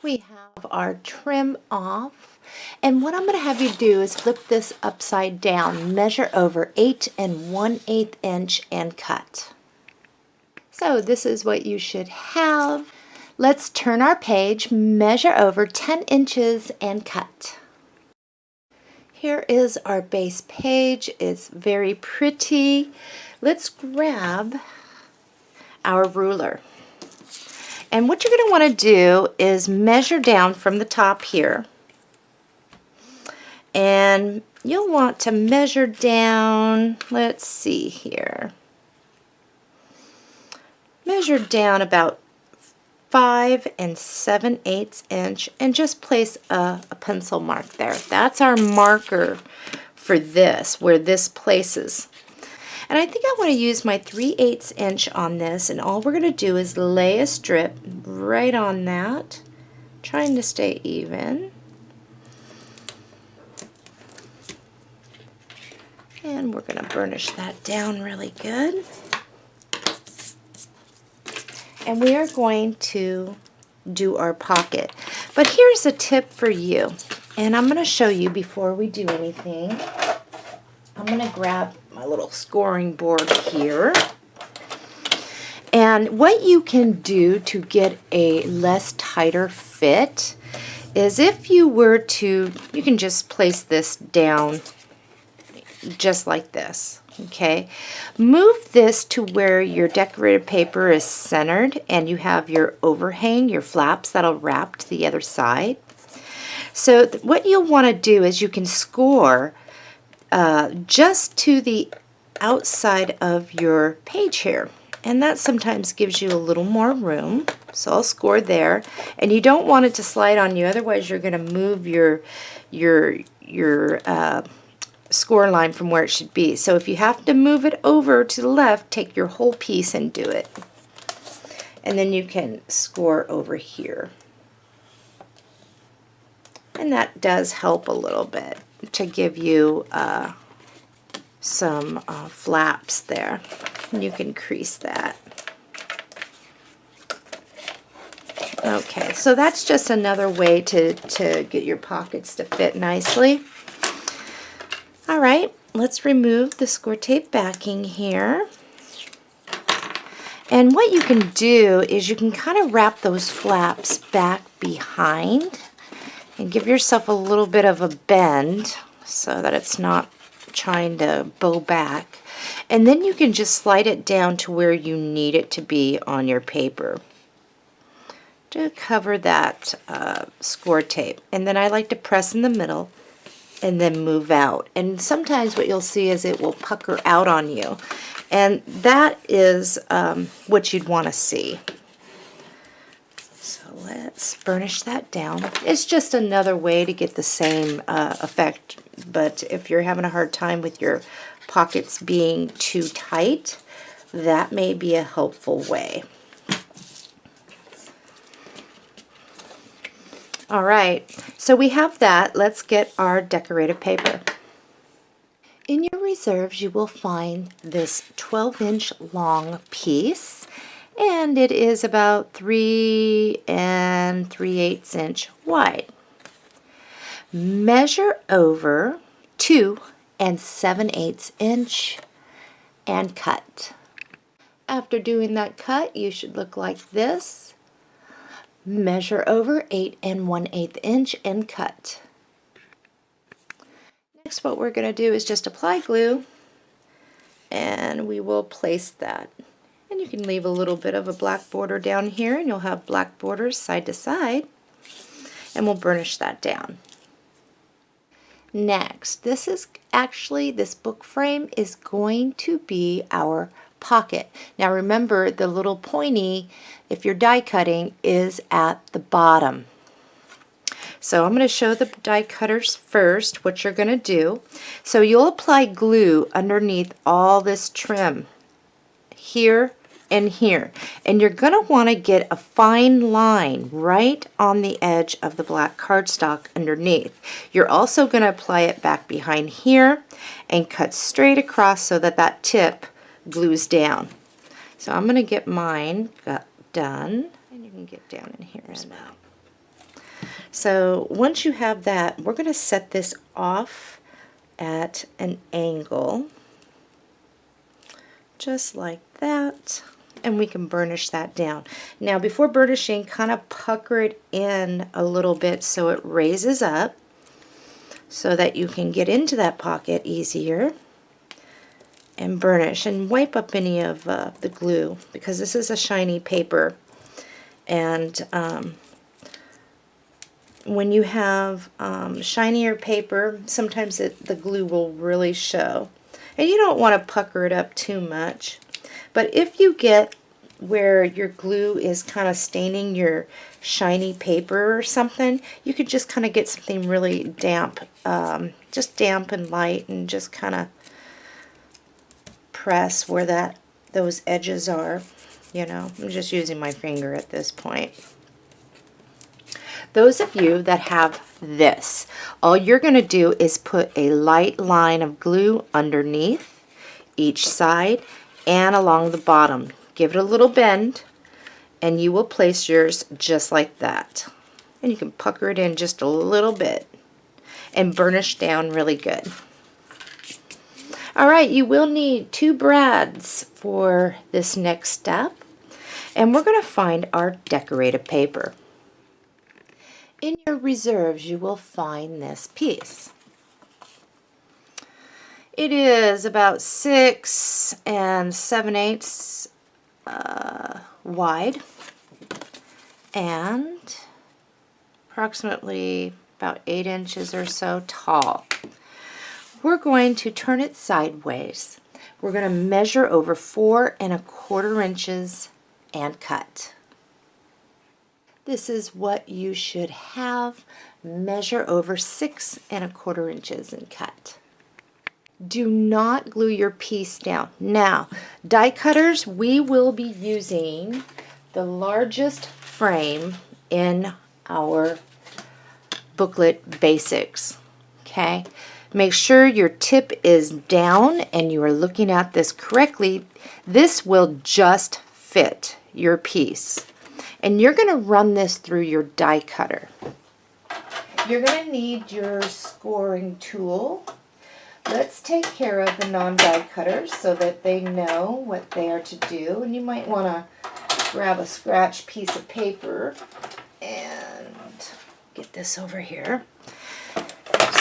We have our trim off, and what I'm going to have you do is flip this upside down, measure over 8 1/8 inch, and cut. So this is what you should have. Let's turn our page, measure over 10 inches, and cut. Here is our base page. It's very pretty. Let's grab our ruler. And what you're going to want to do is measure down from the top here. And you'll want to measure down, let's see here. Measure down about 5 7/8 inch, and just place a pencil mark there. That's our marker for this, where this places. And I think I want to use my 3/8 inch on this, and all we're going to do is lay a strip right on that, trying to stay even. And we're going to burnish that down really good. And we are going to do our pocket. But here's a tip for you, and I'm going to show you before we do anything. I'm going to grab my little scoring board here. And what you can do to get a less tighter fit is, if you were to, you can just place this down just like this. Okay, move this to where your decorative paper is centered and you have your overhang, your flaps that'll wrap to the other side. So what you'll want to do is you can score just to the outside of your page here, and that sometimes gives you a little more room. So I'll score there, and you don't want it to slide on you, otherwise you're going to move your score line from where it should be. So if you have to move it over to the left, take your whole piece and do it. And then you can score over here. And that does help a little bit to give you some flaps there. And you can crease that. Okay, so that's just another way to get your pockets to fit nicely. All right, let's remove the score tape backing here. And what you can do is you can kind of wrap those flaps back behind, And give yourself a little bit of a bend so that it's not trying to bow back. And then you can just slide it down to where you need it to be on your paper to cover that score tape. And then I like to press in the middle and then move out. And sometimes what you'll see is it will pucker out on you. And that is what you'd want to see. So let's burnish that down. It's just another way to get the same effect, but if you're having a hard time with your pockets being too tight, that may be a helpful way. All right, so we have that. Let's get our decorative paper. In your reserves, you will find this 12-inch long piece, and it is about 3 3/8 inch wide. Measure over 2 7/8 inch and cut. After doing that cut, you should look like this. Measure over 8 1/8 inch and cut. Next, what we're going to do is just apply glue, and we will place that. And you can leave a little bit of a black border down here, and you'll have black borders side to side, and we'll burnish that down. Next, this book frame is going to be our pocket. Now remember, the little pointy, if you're die cutting, is at the bottom. So I'm going to show the die cutters first what you're going to do. So you'll apply glue underneath all this trim here and here, and you're going to want to get a fine line right on the edge of the black cardstock underneath. You're also going to apply it back behind here and cut straight across so that that tip glues down. So I'm going to get mine done, and you can get down in here as well. So once you have that, we're going to set this off at an angle, just like that, and we can burnish that down. Now before burnishing, kind of pucker it in a little bit so it raises up so that you can get into that pocket easier and burnish, and wipe up any of the glue, because this is a shiny paper, and when you have shinier paper, sometimes the glue will really show. And you don't want to pucker it up too much. But if you get where your glue is kind of staining your shiny paper or something, you could just kind of get something really damp, just damp and light, and just kind of press where those edges are. You know, I'm just using my finger at this point. Those of you that have this, all you're going to do is put a light line of glue underneath each side and along the bottom. Give it a little bend, and you will place yours just like that. And you can pucker it in just a little bit and burnish down really good. All right, you will need 2 brads for this next step, and we're going to find our decorative paper. In your reserves, you will find this piece. It is about 6 7/8 wide and approximately about 8 inches or so tall. We're going to turn it sideways. We're going to measure over 4 1/4 inches and cut. This is what you should have. Measure over 6 1/4 inches and cut. Do not glue your piece down. Now, die cutters, we will be using the largest frame in our booklet basics. Okay? Make sure your tip is down and you are looking at this correctly. This will just fit your piece. And you're going to run this through your die cutter. You're going to need your scoring tool. Let's take care of the non-die cutters so that they know what they are to do. And you might want to grab a scratch piece of paper and get this over here.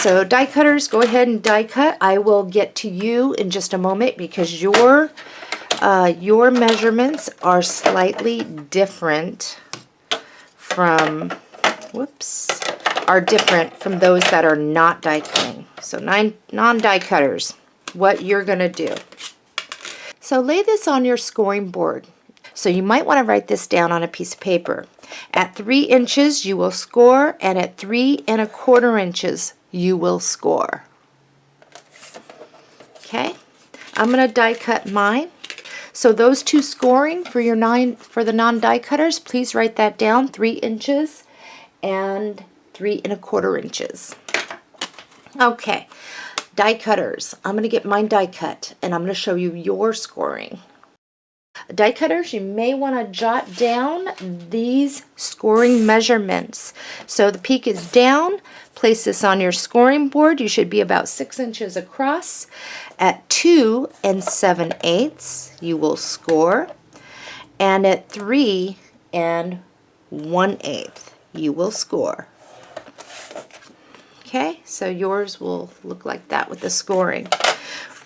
So die cutters, go ahead and die cut. I will get to you in just a moment because your measurements are slightly different from, are different from those that are not die cutting. So non-die cutters, what you're gonna do. So lay this on your scoring board. So you might want to write this down on a piece of paper. At 3 inches you will score, and at 3 1/4 inches you will score. Okay, I'm going to die cut mine. So those two scoring for your for the non-die cutters, please write that down, 3 inches and 3 1/4 inches. Okay, die cutters. I'm going to get mine die cut, and I'm going to show you your scoring. Die cutters, you may want to jot down these scoring measurements. So the peak is down. Place this on your scoring board. You should be about 6 inches across. At 2 7/8 you will score, and at 3 1/8 you will score. Okay, so yours will look like that with the scoring.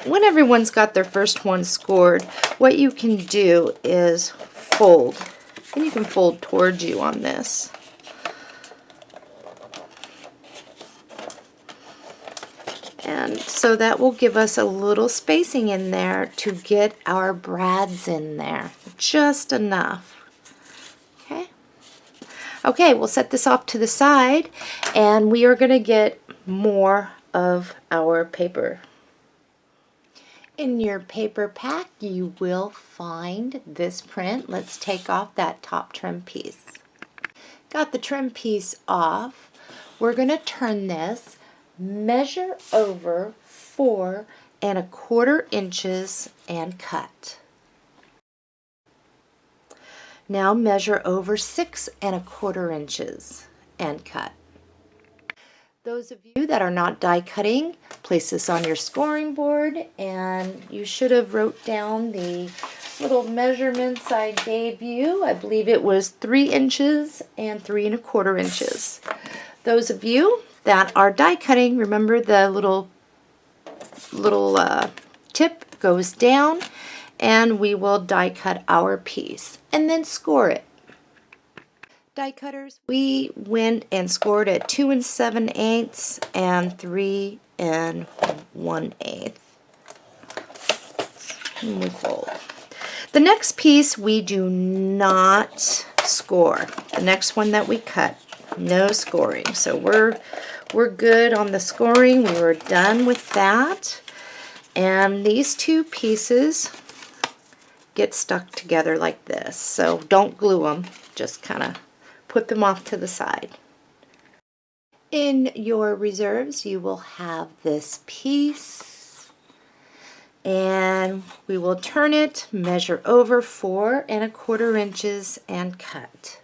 When everyone's got their first one scored, what you can do is fold, and you can fold towards you on this. And so that will give us a little spacing in there to get our brads in there, just enough. Okay. Okay, we'll set this off to the side, and we are going to get more of our paper. In your paper pack, you will find this print. Let's take off that top trim piece. Got the trim piece off. We're going to turn this, measure over 4 1/4 inches and cut. Now measure over 6 1/4 inches and cut. Those of you that are not die cutting, place this on your scoring board, and you should have wrote down the little measurements I gave you. I believe it was 3 inches and 3 1/4 inches. Those of you that are die cutting, remember the little tip goes down, and we will die cut our piece and then score it. Die cutters, we went and scored at 2 7/8 and 3 1/8. And we fold. The next piece we do not score. The next one that we cut, no scoring. So we're good on the scoring. We were done with that. And these two pieces get stuck together like this. So don't glue them, just kind of put them off to the side. In your reserves, you will have this piece, and we will turn it, measure over 4 1/4 inches, and cut.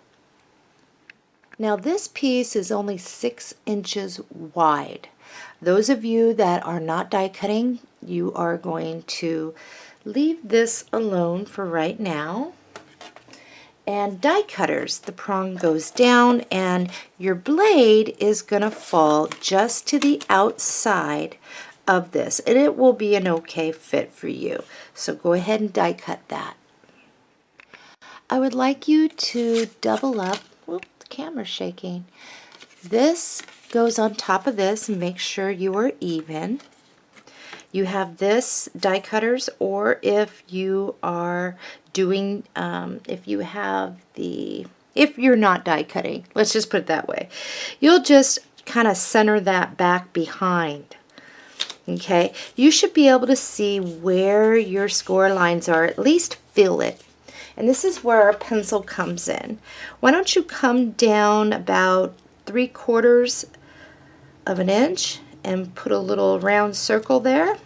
Now this piece is only 6 inches wide. Those of you that are not die cutting, you are going to leave this alone for right now. And die cutters, the prong goes down, and your blade is going to fall just to the outside of this, and it will be an okay fit for you. So go ahead and die cut that. I would like you to double up. Whoop, the camera's shaking. This goes on top of this, and make sure you are even. You have this die cutters, or if you are doing, if you're not die cutting, let's just put it that way, you'll just kind of center that back behind. Okay, you should be able to see where your score lines are, at least feel it. And this is where our pencil comes in. Why don't you come down about 3/4 of an inch and put a little round circle there.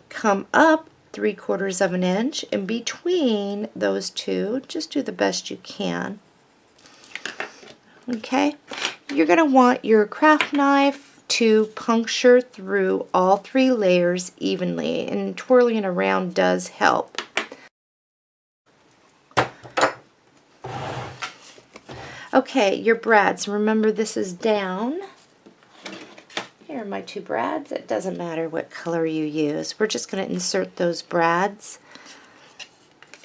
Come up 3/4 of an inch, and between those two, just do the best you can. Okay, you're going to want your craft knife to puncture through all 3 layers evenly, and twirling it around does help. Okay, your brads. Remember, this is down. Here are my two brads. It doesn't matter what color you use. We're just going to insert those brads,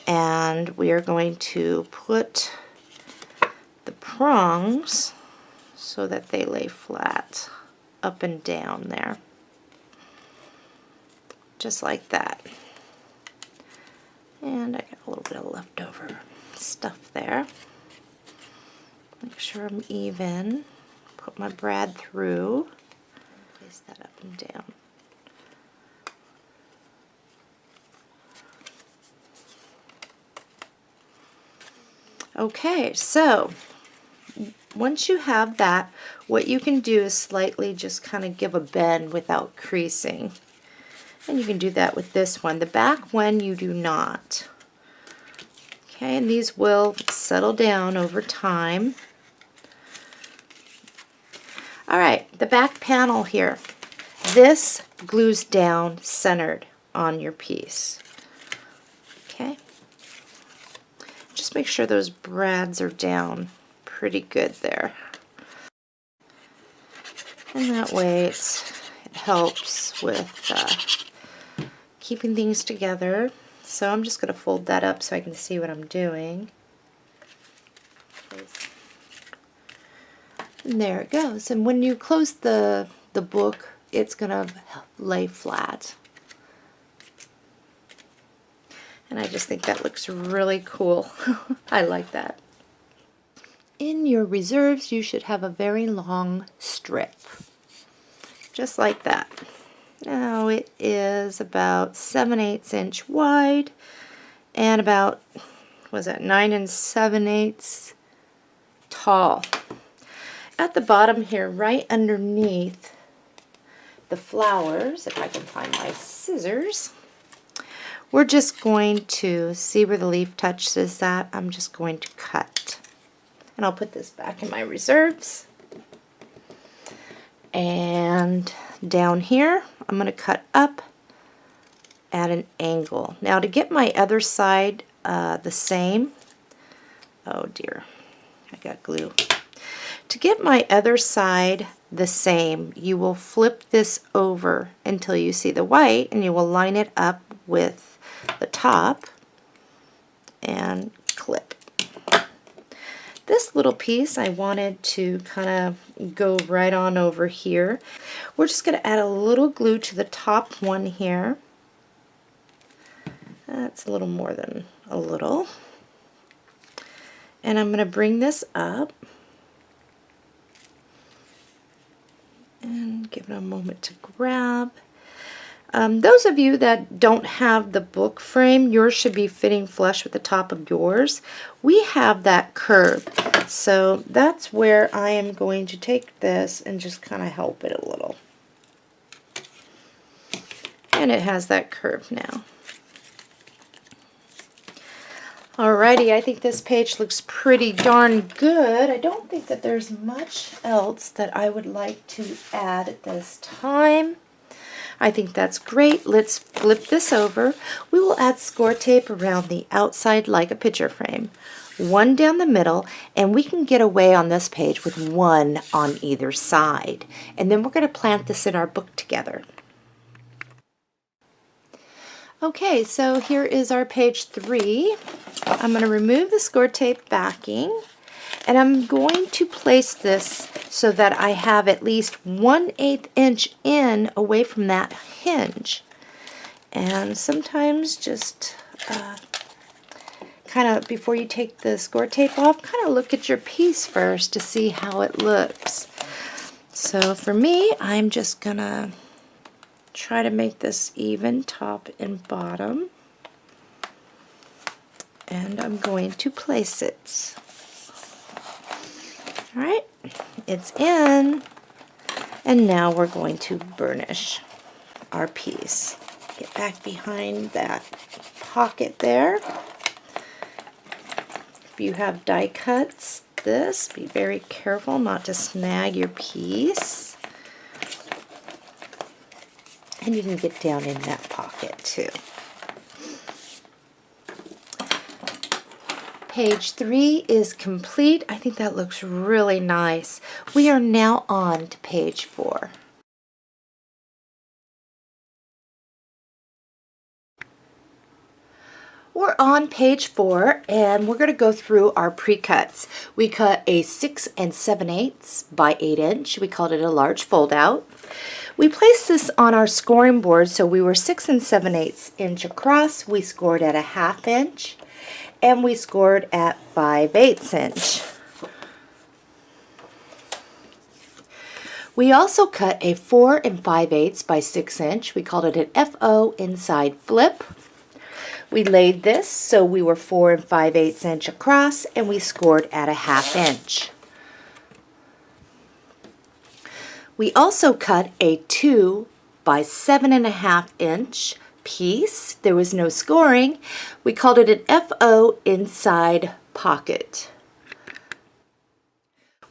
and we are going to put the prongs so that they lay flat up and down there, just like that. And I got a little bit of leftover stuff there. Make sure I'm even. Put my brad through. Place that up and down. Okay, so once you have that, what you can do is slightly just kind of give a bend without creasing. And you can do that with this one. The back one you do not. Okay, and these will settle down over time. Alright, the back panel here. This glues down centered on your piece. Okay. Just make sure those brads are down pretty good there. And that way it helps with keeping things together. So I'm just going to fold that up so I can see what I'm doing. And there it goes. And when you close the book, it's going to lay flat. And I just think that looks really cool. I like that. In your reserves, you should have a very long strip. Just like that. Now it is about 7/8 inch wide and about, was that 9 7/8 tall. At the bottom here, right underneath the flowers, if I can find my scissors, we're just going to see where the leaf touches that. I'm just going to cut. And I'll put this back in my reserves. And down here, I'm going to cut up at an angle. Now to get my other side the same, oh dear, I got glue. To get my other side the same, you will flip this over until you see the white, and you will line it up with the top and clip. This little piece I wanted to kind of go right on over here. We're just going to add a little glue to the top one here. That's a little more than a little. And I'm going to bring this up and give it a moment to grab. Those of you that don't have the book frame, yours should be fitting flush with the top of yours. We have that curve, so that's where I am going to take this and just kind of help it a little. And it has that curve now. Alrighty, I think this page looks pretty darn good. I don't think that there's much else that I would like to add at this time. I think that's great. Let's flip this over. We will add score tape around the outside like a picture frame. One down the middle, and we can get away on this page with one on either side. And then we're going to plant this in our book together. Okay, so here is our page 3. I'm going to remove the score tape backing, and I'm going to place this so that I have at least 1/8 inch in away from that hinge. And sometimes just kind of before you take the score tape off, kind of look at your piece first to see how it looks. So for me, I'm just going to try to make this even top and bottom. And I'm going to place it. Alright, it's in, and now we're going to burnish our piece. Get back behind that pocket there. If you have die cuts, be very careful not to snag your piece. And you can get down in that pocket too. Page 3 is complete. I think that looks really nice. We are now on to page 4. We're on page 4 and we're going to go through our pre-cuts. We cut a 6 7/8 by 8 inch. We called it a large fold out. We placed this on our scoring board, so we were 6 7/8 inch across. We scored at a 1/2 inch and we scored at 5/8 inch. We also cut a 4 5/8 by 6 inch. We called it an FO inside flip. We laid this so we were 4 5/8 inch across and we scored at a 1/2 inch. We also cut a 2 by 7.5 inch piece. There was no scoring. We called it an FO inside pocket.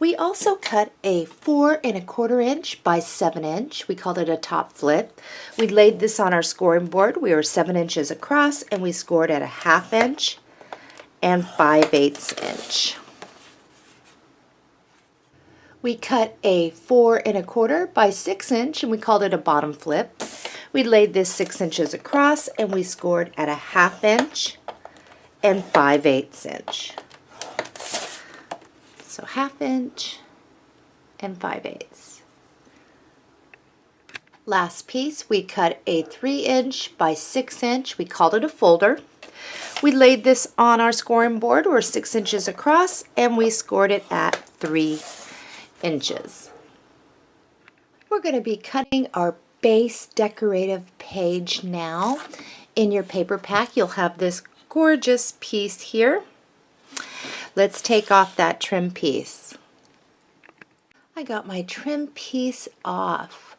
We also cut a 4 1/4 inch by 7 inch. We called it a top flip. We laid this on our scoring board. We were 7 inches across and we scored at a 1/2 inch and 5/8 inch. We cut a 4 1/4 by 6 inch and we called it a bottom flip. We laid this 6 inches across and we scored at a 1/2 inch and 5/8 inch. So 1/2 inch and 5/8. Last piece, we cut a 3 inch by 6 inch. We called it a folder. We laid this on our scoring board. We're 6 inches across and we scored it at 3 inches. We're going to be cutting our base decorative page now. In your paper pack, you'll have this gorgeous piece here. Let's take off that trim piece. I got my trim piece off.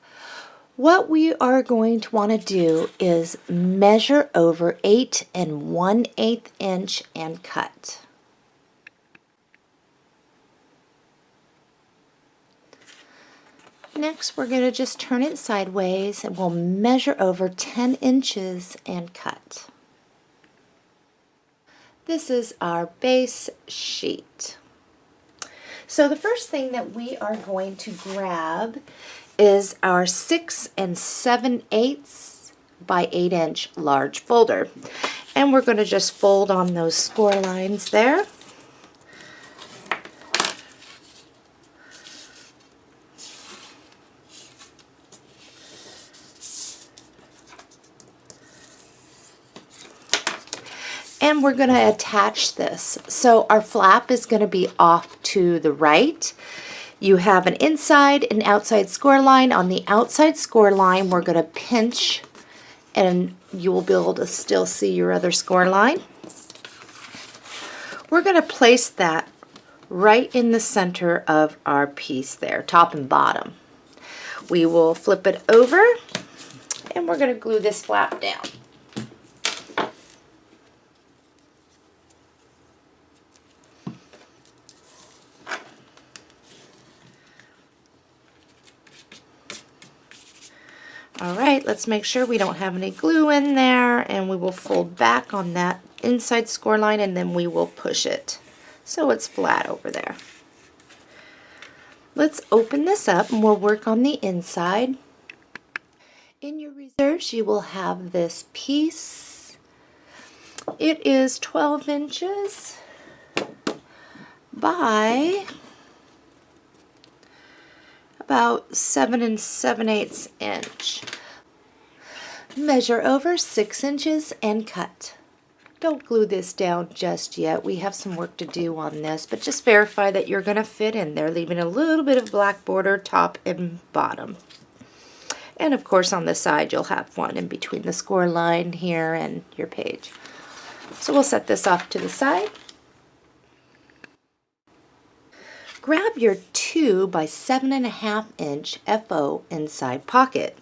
What we are going to want to do is measure over 8 1/8 inch and cut. Next, we're going to just turn it sideways and we'll measure over 10 inches and cut. This is our base sheet. So the first thing that we are going to grab is our 6 7/8 by 8 inch large folder. And we're going to just fold on those score lines there. And we're going to attach this. So our flap is going to be off to the right. You have an inside and outside score line. On the outside score line, we're going to pinch and you will be able to still see your other score line. We're going to place that right in the center of our piece there, top and bottom. We will flip it over and we're going to glue this flap down. All right, let's make sure we don't have any glue in there, and we will fold back on that inside score line and then we will push it so it's flat over there. Let's open this up and we'll work on the inside. In your reserves, you will have this piece. It is 12 inches by about 7 7/8 inch. Measure over 6 inches and cut. Don't glue this down just yet. We have some work to do on this, but just verify that you're going to fit in there, leaving a little bit of black border top and bottom. And of course on the side you'll have one in between the score line here and your page. So we'll set this off to the side. Grab your 2 by 7.5 inch FO inside pocket.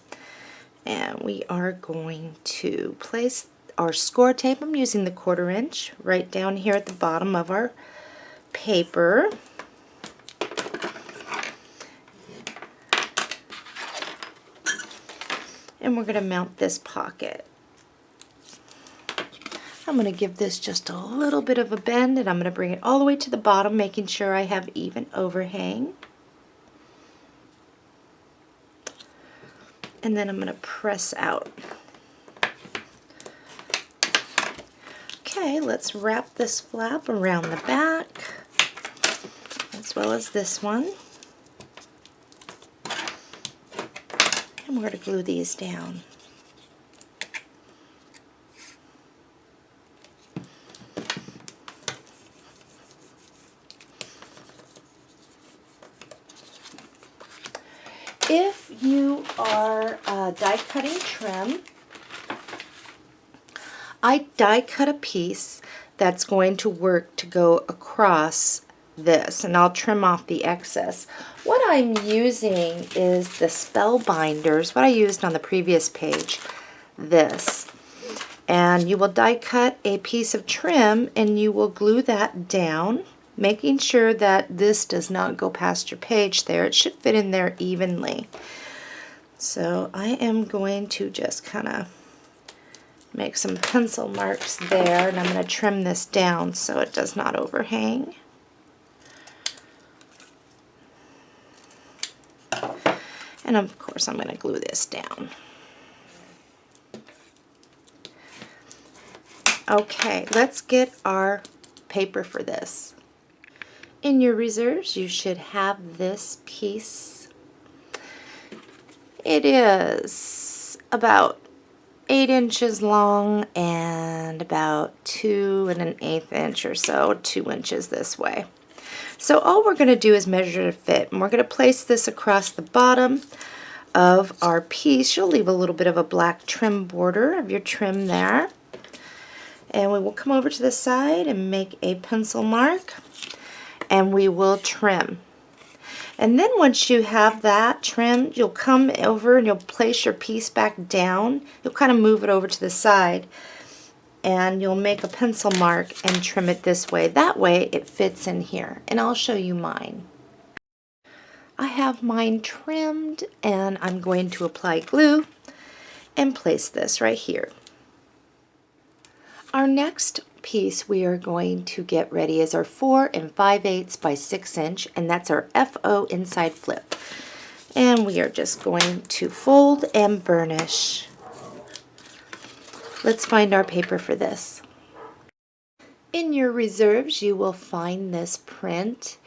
And we are going to place our score tape. I'm using the 1/4 inch right down here at the bottom of our paper. And we're going to mount this pocket. I'm going to give this just a little bit of a bend, and I'm going to bring it all the way to the bottom, making sure I have even overhang. And then I'm going to press out. Okay, let's wrap this flap around the back, as well as this one. And we're going to glue these down. If you are die cutting trim, I die cut a piece that's going to work to go across this, and I'll trim off the excess. What I'm using is the Spellbinders, what I used on the previous page, this. And you will die cut a piece of trim and you will glue that down, making sure that this does not go past your page there. It should fit in there evenly. So I am going to just kind of make some pencil marks there, and I'm going to trim this down so it does not overhang. And of course I'm going to glue this down. Okay, let's get our paper for this. In your reserves, you should have this piece. It is about 8 inches long and about 2 1/8 inch or so, 2 inches this way. So all we're going to do is measure to fit, and we're going to place this across the bottom of our piece. You'll leave a little bit of a black trim border of your trim there. And we will come over to the side and make a pencil mark, and we will trim. And then once you have that trimmed, you'll come over and you'll place your piece back down. You'll kind of move it over to the side, and you'll make a pencil mark and trim it this way. That way it fits in here, and I'll show you mine. I have mine trimmed, and I'm going to apply glue and place this right here. Our next piece we are going to get ready is our 4 5/8 by 6 inch, and that's our FO inside flip. And we are just going to fold and burnish. Let's find our paper for this. In your reserves, you will find this print.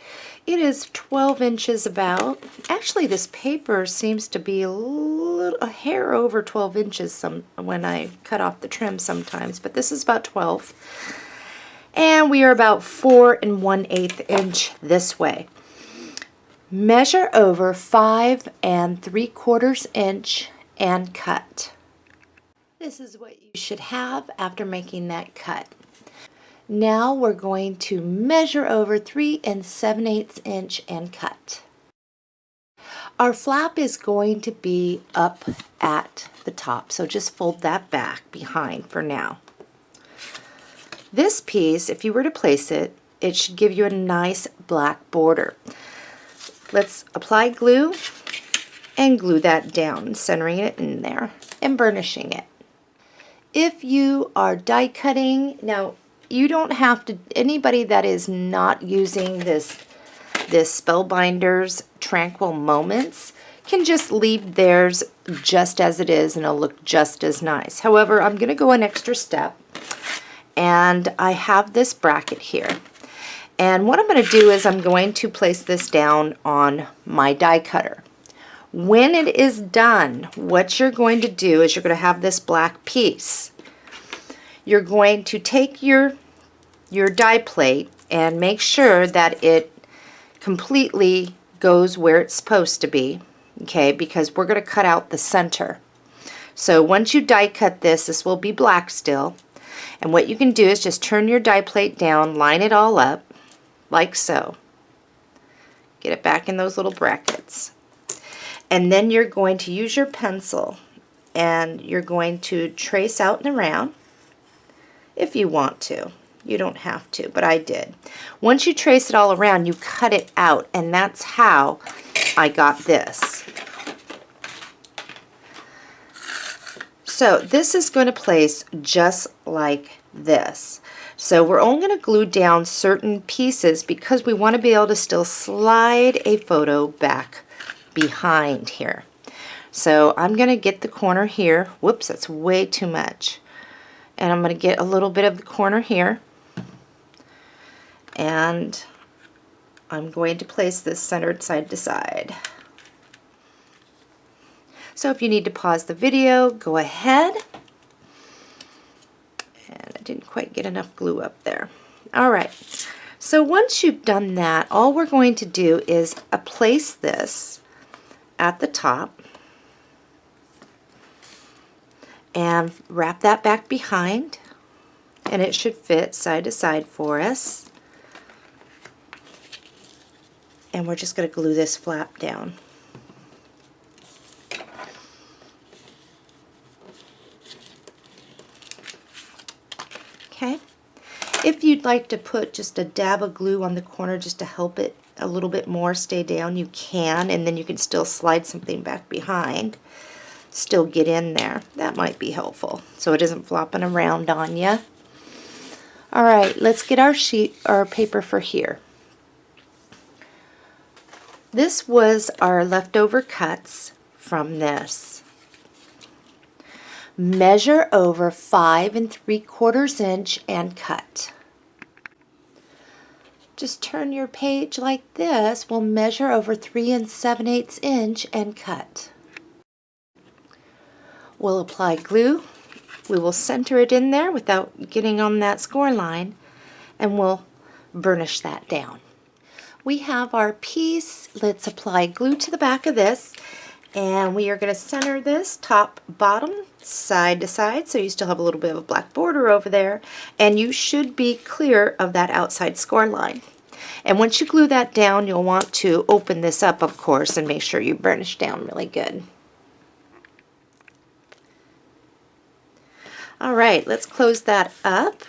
It is 12 inches about. Actually, this paper seems to be a hair over 12 inches when I cut off the trim sometimes, but this is about 12. And we are about 4 1/8 inch this way. Measure over 5 3/4 inch and cut. This is what you should have after making that cut. Now we're going to measure over 3 7/8 inch and cut. Our flap is going to be up at the top, so just fold that back behind for now. This piece, if you were to place it, it should give you a nice black border. Let's apply glue and glue that down, centering it in there and burnishing it. If you are die cutting, now you don't have to, anybody that is not using this Spellbinders Tranquil Moments can just leave theirs just as it is, and it'll look just as nice. However, I'm going to go an extra step, and I have this bracket here. And what I'm going to do is I'm going to place this down on my die cutter. When it is done, what you're going to do is you're going to have this black piece. You're going to take your die plate and make sure that it completely goes where it's supposed to be, okay, because we're going to cut out the center. So once you die cut this, this will be black still, and what you can do is just turn your die plate down, line it all up like so, get it back in those little brackets, and then you're going to use your pencil and you're going to trace out and around if you want to. You don't have to, but I did. Once you trace it all around, you cut it out, and that's how I got this. So this is going to place just like this. So we're only going to glue down certain pieces because we want to be able to still slide a photo back behind here. So I'm going to get the corner here. Whoops, that's way too much. And I'm going to get a little bit of the corner here. And I'm going to place this centered side to side. So if you need to pause the video, go ahead. And I didn't quite get enough glue up there. All right, so once you've done that, all we're going to do is place this at the top and wrap that back behind, and it should fit side to side for us. And we're just going to glue this flap down. Okay. If you'd like to put just a dab of glue on the corner just to help it a little bit more stay down, you can, and then you can still slide something back behind, still get in there. That might be helpful so it isn't flopping around on you. All right, let's get our sheet or paper for here. This was our leftover cuts from this. Measure over 5 3/4 inch and cut. Just turn your page like this. We'll measure over 3 7/8 inch and cut. We'll apply glue. We will center it in there without getting on that score line, and we'll burnish that down. We have our piece. Let's apply glue to the back of this, and we are going to center this top, bottom, side to side, so you still have a little bit of a black border over there, and you should be clear of that outside score line. And once you glue that down, you'll want to open this up, of course, and make sure you burnish down really good. All right, let's close that up,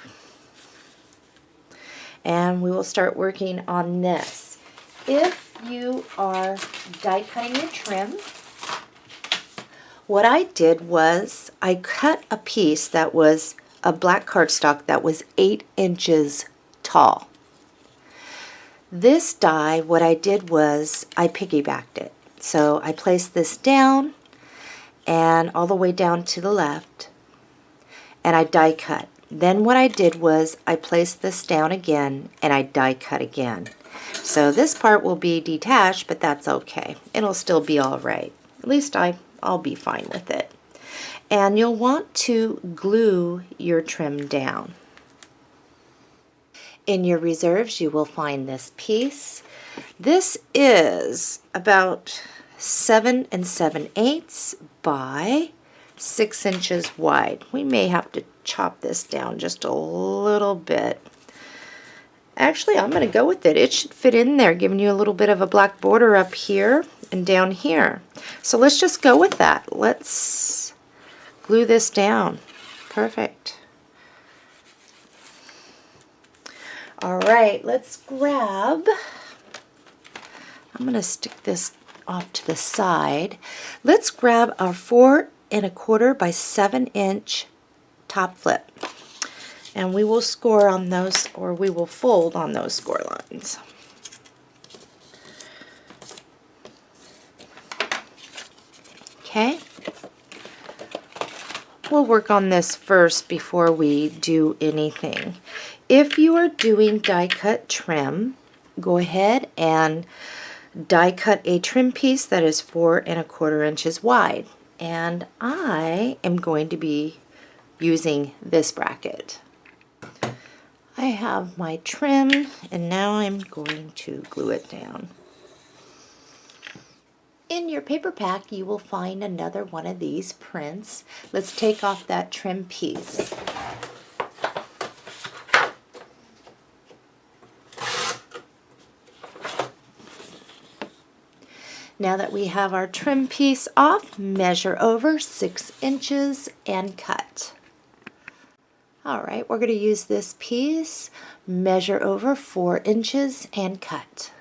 and we will start working on this. If you are die cutting your trim, what I did was I cut a piece that was a black cardstock that was 8 inches tall. This die, what I did was I piggybacked it. So I placed this down and all the way down to the left, and I die cut. Then what I did was I placed this down again and I die cut again. So this part will be detached, but that's okay. It'll still be all right. At least I'll be fine with it. And you'll want to glue your trim down. In your reserves, you will find this piece. This is about 7 7/8 by 6 inches wide. We may have to chop this down just a little bit. Actually, I'm going to go with it. It should fit in there, giving you a little bit of a black border up here and down here. So let's just go with that. Let's glue this down. Perfect. All right, let's grab, I'm going to stick this off to the side. Let's grab our 4 1/4 by 7 inch top flip. And we will score on those, or we will fold on those score lines. Okay. We'll work on this first before we do anything. If you are doing die cut trim, go ahead and die cut a trim piece that is 4 1/4 inches wide. And I am going to be using this bracket. I have my trim, and now I'm going to glue it down. In your paper pack, you will find another one of these prints. Let's take off that trim piece. Now that we have our trim piece off, measure over 6 inches and cut. All right, we're going to use this piece, measure over 4 inches and cut.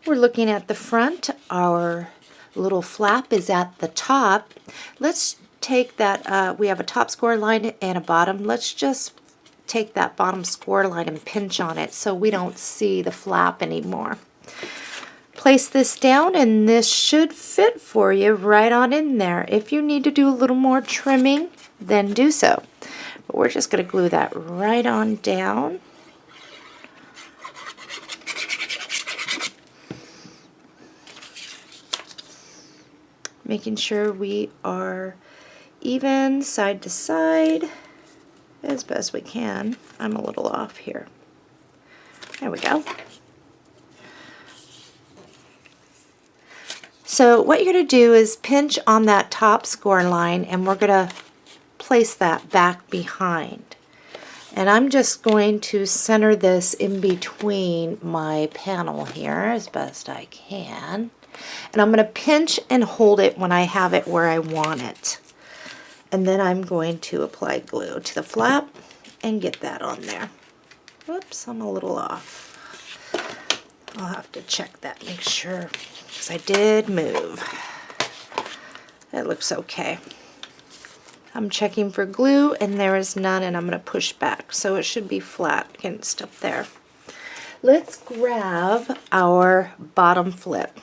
We're looking at the front. Our little flap is at the top. Let's take that, we have a top score line and a bottom. Let's just take that bottom score line and pinch on it so we don't see the flap anymore. Place this down and this should fit for you right on in there. If you need to do a little more trimming, then do so. But we're just going to glue that right on down. Making sure we are even side to side as best we can. I'm a little off here. There we go. So what you're going to do is pinch on that top score line and we're going to place that back behind. And I'm just going to center this in between my panel here as best I can. And I'm going to pinch and hold it when I have it where I want it. And then I'm going to apply glue to the flap and get that on there. Whoops, I'm a little off. I'll have to check that, make sure, because I did move. It looks okay. I'm checking for glue and there is none, and I'm going to push back so it should be flat against up there. Let's grab our bottom flip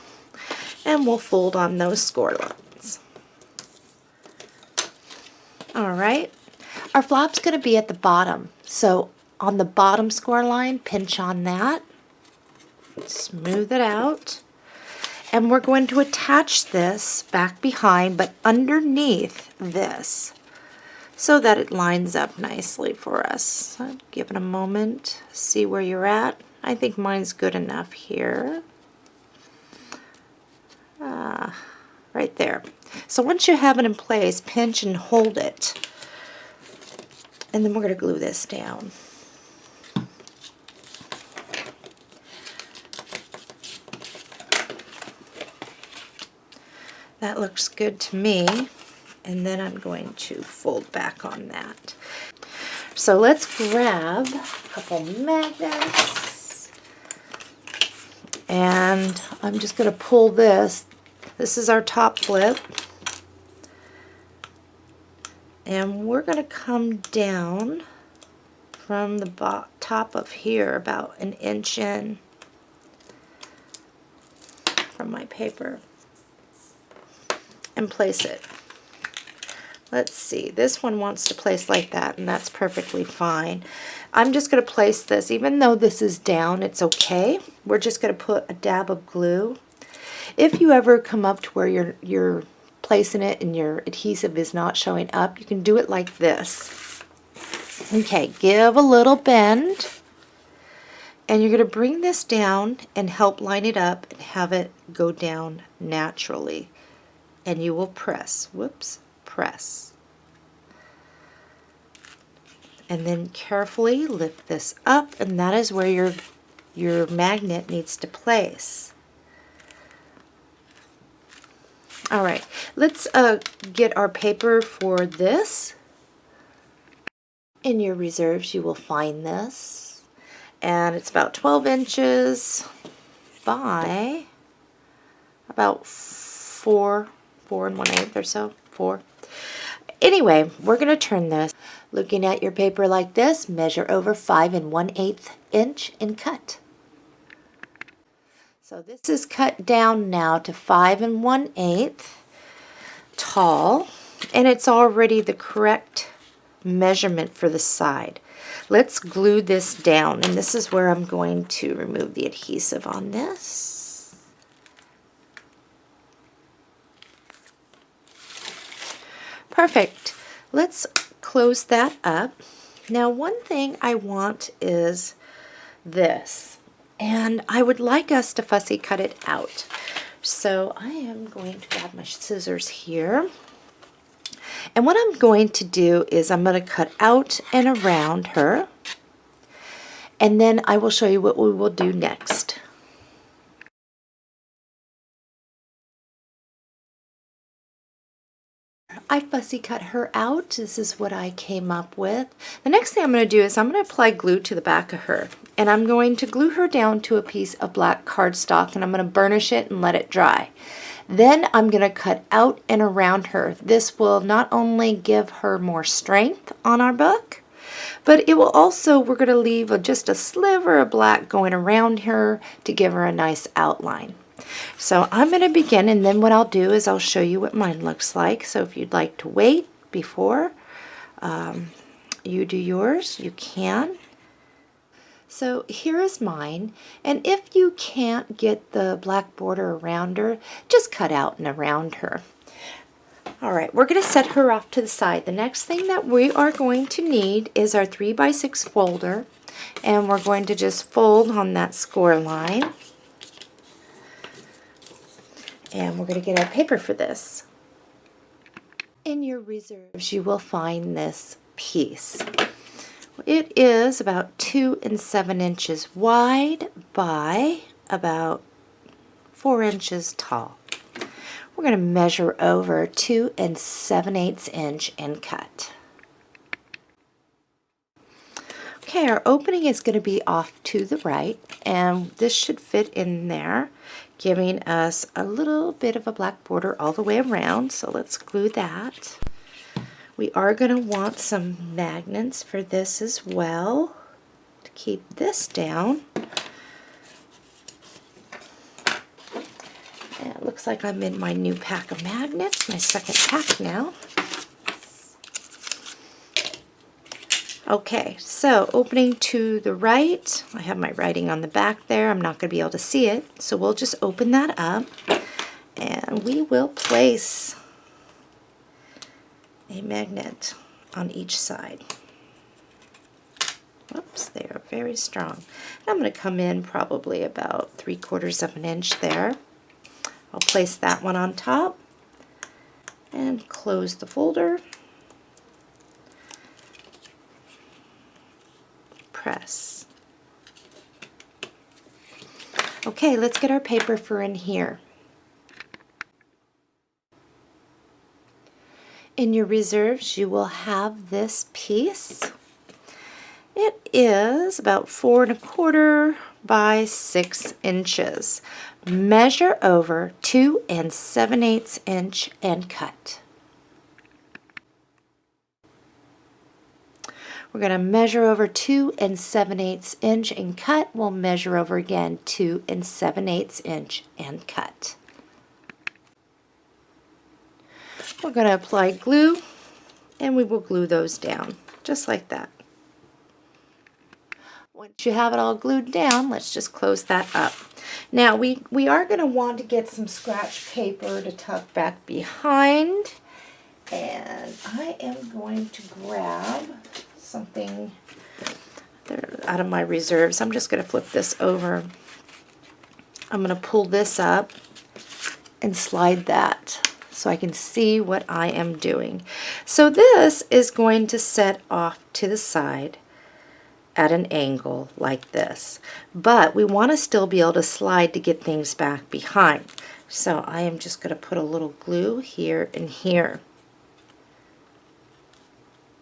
and we'll fold on those score lines. Alright, our flap's going to be at the bottom, so on the bottom score line, pinch on that, smooth it out, and we're going to attach this back behind but underneath this so that it lines up nicely for us. So give it a moment, see where you're at. I think mine's good enough here. Right there. So once you have it in place, pinch and hold it. And then we're going to glue this down. That looks good to me. And then I'm going to fold back on that. So let's grab a couple magnets. And I'm just going to pull this. This is our top flip. And we're going to come down from the top of here about an inch in from my paper and place it. Let's see, this one wants to place like that, and that's perfectly fine. I'm just going to place this, even though this is down, it's okay. We're just going to put a dab of glue. If you ever come up to where you're placing it and your adhesive is not showing up, you can do it like this. Okay, give a little bend, and you're going to bring this down and help line it up and have it go down naturally. And you will press, whoops, press. And then carefully lift this up, and that is where your magnet needs to place. Alright, let's get our paper for this. In your reserves you will find this, and it's about 12 inches by about 4 1/8 or so, 4. Anyway, we're going to turn this. Looking at your paper like this, measure over 5 1/8 inch and cut. So this is cut down now to 5 1/8 tall, and it's already the correct measurement for the side. Let's glue this down, and this is where I'm going to remove the adhesive on this. Perfect. Let's close that up. Now one thing I want is this, and I would like us to fussy cut it out. So I am going to grab my scissors here, and what I'm going to do is I'm going to cut out and around her, and then I will show you what we will do next. I fussy cut her out. This is what I came up with. The next thing I'm going to do is I'm going to apply glue to the back of her, and I'm going to glue her down to a piece of black cardstock, and I'm going to burnish it and let it dry. Then I'm going to cut out and around her. This will not only give her more strength on our book, but it will also, we're going to leave just a sliver of black going around her to give her a nice outline. So I'm going to begin, and then what I'll do is I'll show you what mine looks like. So if you'd like to wait before you do yours, you can. So here is mine, and if you can't get the black border around her, just cut out and around her. All right, we're going to set her off to the side. The next thing that we are going to need is our 3x6 folder, and we're going to just fold on that score line. And we're going to get our paper for this. In your reserves, you will find this piece. It is about 2 7/8 wide by about 4 inches tall. We're going to measure over 2 7/8 inch and cut. Okay, our opening is going to be off to the right, and this should fit in there, giving us a little bit of a black border all the way around. So let's glue that. We are going to want some magnets for this as well to keep this down. And it looks like I'm in my new pack of magnets, my second pack now. Okay, so opening to the right, I have my writing on the back there. I'm not going to be able to see it, so we'll just open that up and we will place a magnet on each side. Oops, they are very strong. I'm going to come in probably about 3/4 inch there. I'll place that one on top and close the folder. Press. Okay, let's get our paper for in here. In your reserves, you will have this piece. It is about 4 1/4 by 6 inches. Measure over 2 7/8 inch and cut. We're going to measure over 2 7/8 inch and cut. We'll measure over again 2 7/8 inch and cut. We're going to apply glue, and we will glue those down just like that. Once you have it all glued down, let's just close that up. Now we are going to want to get some scratch paper to tuck back behind, and I am going to grab something out of my reserves. I'm just going to flip this over. I'm going to pull this up and slide that so I can see what I am doing. So this is going to set off to the side at an angle like this, but we want to still be able to slide to get things back behind. So I am just going to put a little glue here and here,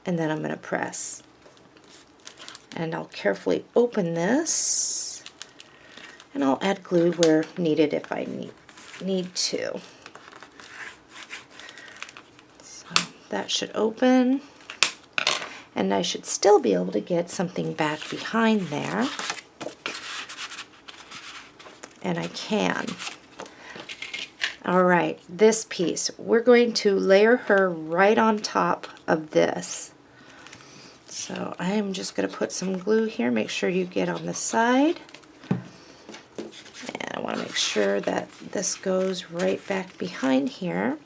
and then I'm going to press. And I'll carefully open this, and I'll add glue where needed if I need to. So that should open, and I should still be able to get something back behind there, and I can. All right, this piece, we're going to layer her right on top of this. So I am just going to put some glue here. Make sure you get on the side. And I want to make sure that this goes right back behind here.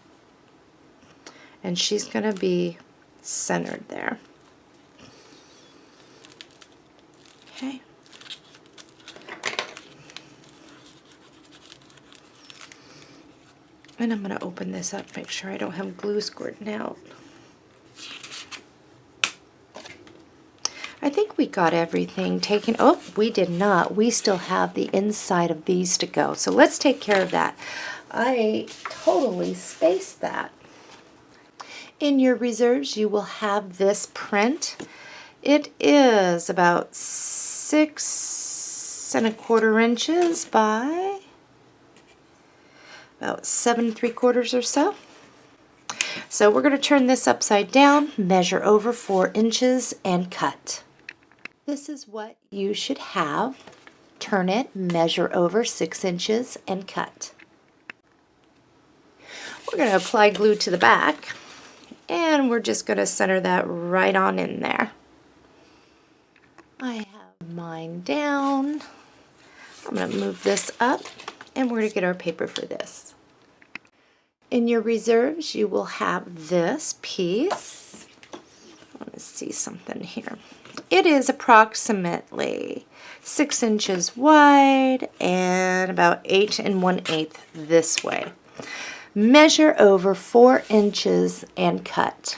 And she's going to be centered there. Okay. And I'm going to open this up, make sure I don't have glue squirting out. I think we got everything taken. Oh, we did not. We still have the inside of these to go. So let's take care of that. I totally spaced that. In your reserves, you will have this print. It is about 6 1/4 inches by about 7 3/4 or so. So we're going to turn this upside down, measure over 4 inches, and cut. This is what you should have. Turn it, measure over 6 inches, and cut. We're going to apply glue to the back, and we're just going to center that right on in there. I have mine down. I'm going to move this up, and we're going to get our paper for this. In your reserves, you will have this piece. I want to see something here. It is approximately 6 inches wide and about 8 1/8 this way. Measure over 4 inches and cut.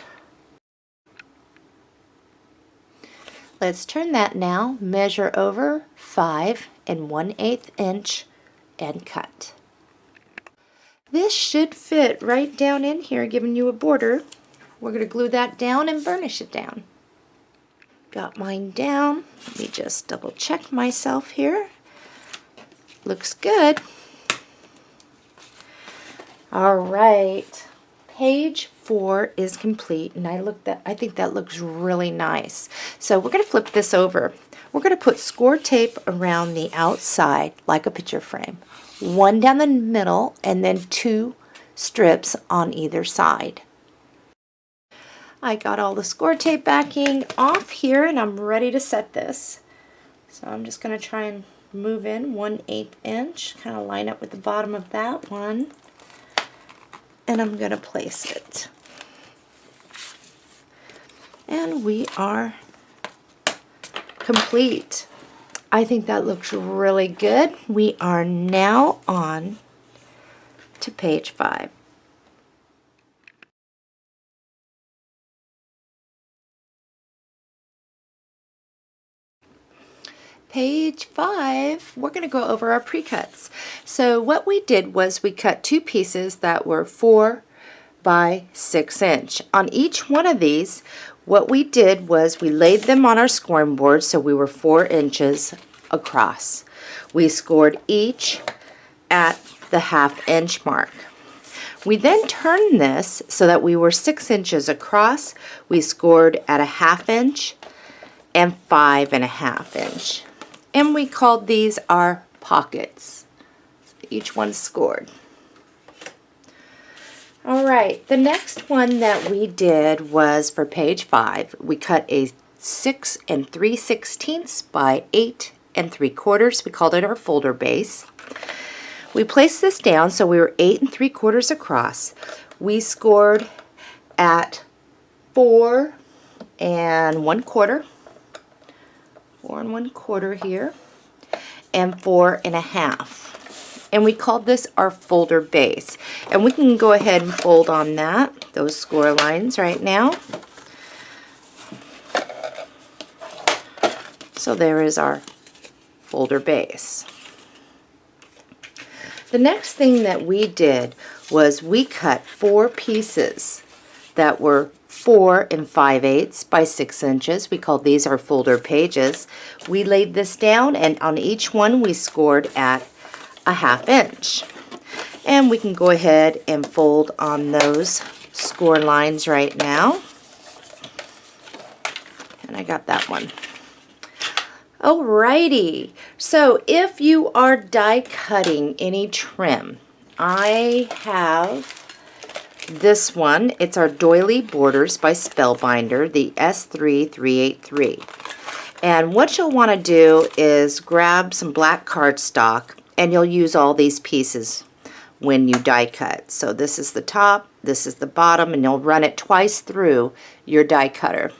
Let's turn that now. Measure over 5 1/8 inch and cut. This should fit right down in here, giving you a border. We're going to glue that down and burnish it down. Got mine down. Let me just double check myself here. Looks good. All right. Page 4 is complete, and I think that looks really nice. So we're going to flip this over. We're going to put score tape around the outside like a picture frame. 1 down the middle and then 2 strips on either side. I got all the score tape backing off here, and I'm ready to set this. So I'm just going to try and move in 1/8 inch, kind of line up with the bottom of that one, and I'm going to place it. And we are complete. I think that looks really good. We are now on to page 5. Page 5, we're going to go over our pre-cuts. So what we did was we cut 2 pieces that were 4 by 6 inch. On each one of these, what we did was we laid them on our scoring board so we were 4 inches across. We scored each at the 1/2 inch mark. We then turned this so that we were 6 inches across. We scored at a 1/2 inch and 5 1/2 inch. And we called these our pockets. So each one scored. All right, the next one that we did was for page 5. We cut a 6 3/16 by 8 3/4. We called it our folder base. We placed this down so we were 8 3/4 across. We scored at 4 1/4. 4 1/4 here, and 4 1/2. And we called this our folder base. And we can go ahead and fold on that, those score lines right now. So there is our folder base. The next thing that we did was we cut 4 pieces that were 4 5/8 by 6 inches. We called these our folder pages. We laid this down, and on each one we scored at a 1/2 inch. And we can go ahead and fold on those score lines right now. And I got that one. Alrighty, so if you are die cutting any trim, I have this one. It's our doily borders by Spellbinder, the S3383. And what you'll want to do is grab some black cardstock, and you'll use all these pieces when you die cut. So this is the top, this is the bottom, and you'll run it twice through your die cutter.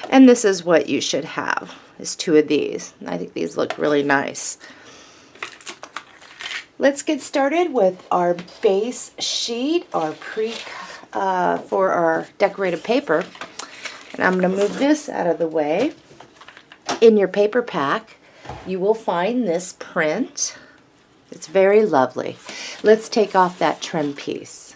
And this is what you should have, is 2 of these. I think these look really nice. Let's get started with our base sheet, our for our decorated paper. And I'm going to move this out of the way. In your paper pack, you will find this print. It's very lovely. Let's take off that trim piece.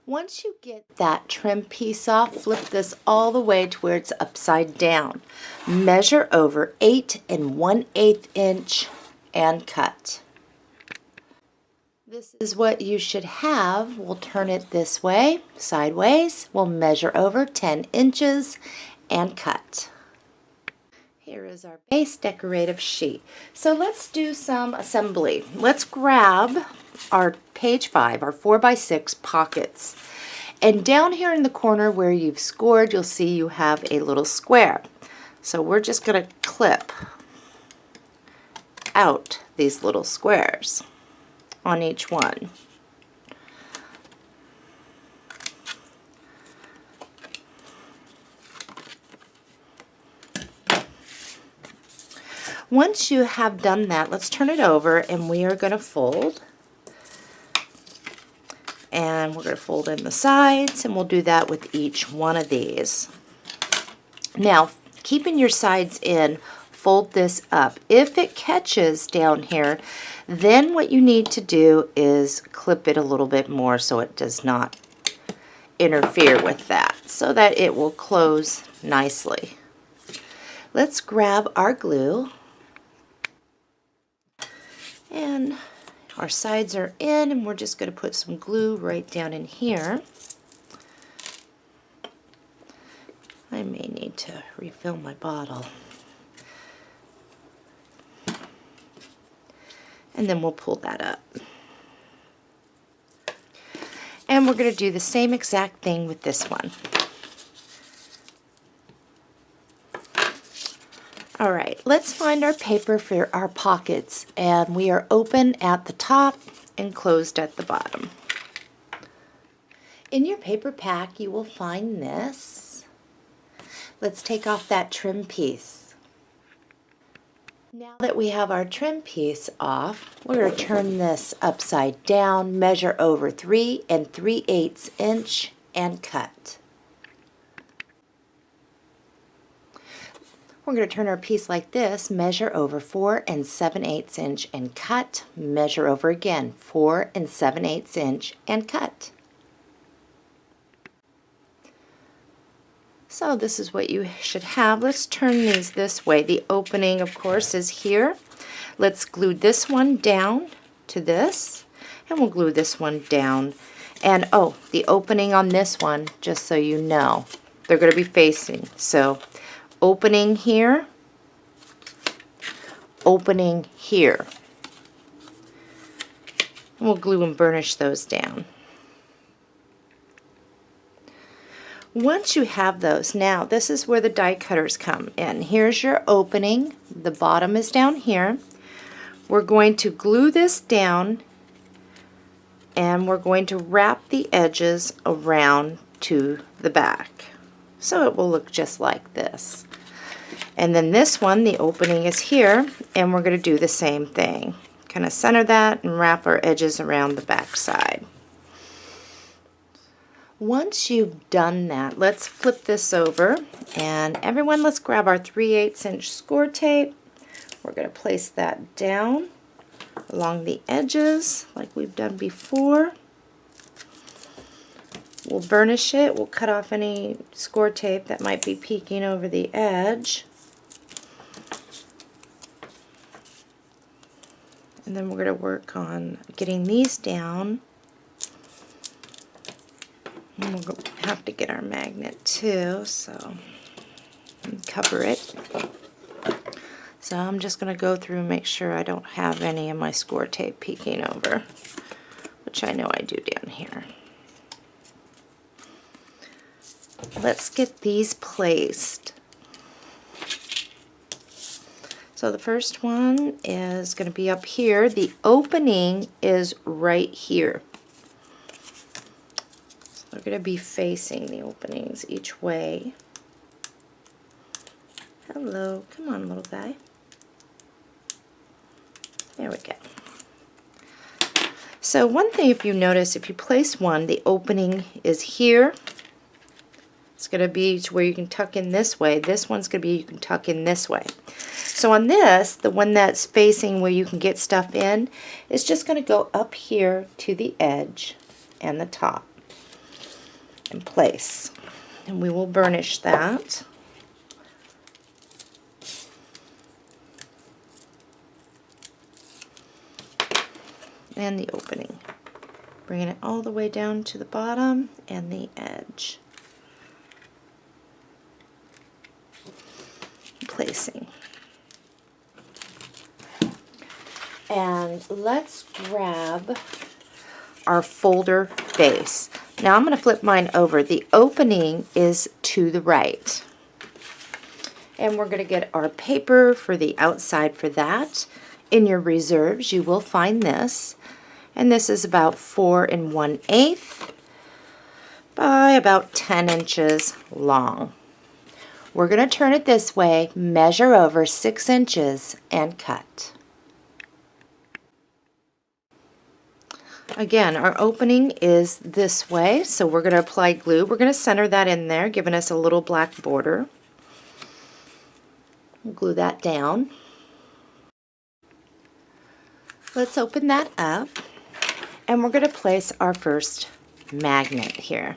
Once you get that trim piece off, flip this all the way to where it's upside down. Measure over 8 1/8 inch and cut. This is what you should have. We'll turn it this way, sideways. We'll measure over 10 inches and cut. Here is our base decorative sheet. So let's do some assembly. Let's grab our page 5, our 4x6 pockets. And down here in the corner where you've scored, you'll see you have a little square. So we're just going to clip out these little squares on each one. Once you have done that, let's turn it over and we are going to fold. And we're going to fold in the sides, and we'll do that with each one of these. Now, keeping your sides in, fold this up. If it catches down here, then what you need to do is clip it a little bit more so it does not interfere with that, so that it will close nicely. Let's grab our glue. And our sides are in, and we're just going to put some glue right down in here. I may need to refill my bottle. And then we'll pull that up. And we're going to do the same exact thing with this one. All right, let's find our paper for our pockets, and we are open at the top and closed at the bottom. In your paper pack, you will find this. Let's take off that trim piece. Now that we have our trim piece off, we're going to turn this upside down, measure over 3 3/8 inch, and cut. We're going to turn our piece like this, measure over 4 7/8 inch, and cut, measure over again, 4 7/8 inch, and cut. So this is what you should have. Let's turn these this way. The opening, of course, is here. Let's glue this one down to this, and we'll glue this one down. And oh, the opening on this one, just so you know, they're going to be facing. So opening here, opening here. And we'll glue and burnish those down. Once you have those, now this is where the die cutters come in. Here's your opening. The bottom is down here. We're going to glue this down, and we're going to wrap the edges around to the back. So it will look just like this. And then this one, the opening is here, and we're going to do the same thing. Kind of center that and wrap our edges around the back side. Once you've done that, let's flip this over, and everyone, let's grab our 3/8 inch score tape. We're going to place that down along the edges like we've done before. We'll burnish it. We'll cut off any score tape that might be peeking over the edge. And then we're going to work on getting these down. And we'll have to get our magnet too, so cover it. So I'm just going to go through and make sure I don't have any of my score tape peeking over, which I know I do down here. Let's get these placed. So the first one is going to be up here. The opening is right here. So they're going to be facing the openings each way. Hello, come on, little guy. There we go. So one thing, if you notice, if you place one, the opening is here. It's going to be to where you can tuck in this way. This one's going to be you can tuck in this way. So on this, the one that's facing where you can get stuff in, is just going to go up here to the edge and the top and place. And we will burnish that. and the opening. Bringing it all the way down to the bottom and the edge. Placing. And let's grab our folder base. Now I'm going to flip mine over. The opening is to the right. And we're going to get our paper for the outside for that. In your reserves you will find this. And this is about 4 1/8 by about 10 inches long. We're going to turn it this way, measure over 6 inches, and cut. Again, our opening is this way, so we're going to apply glue. We're going to center that in there, giving us a little black border. Glue that down. Let's open that up, and we're going to place our first magnet here.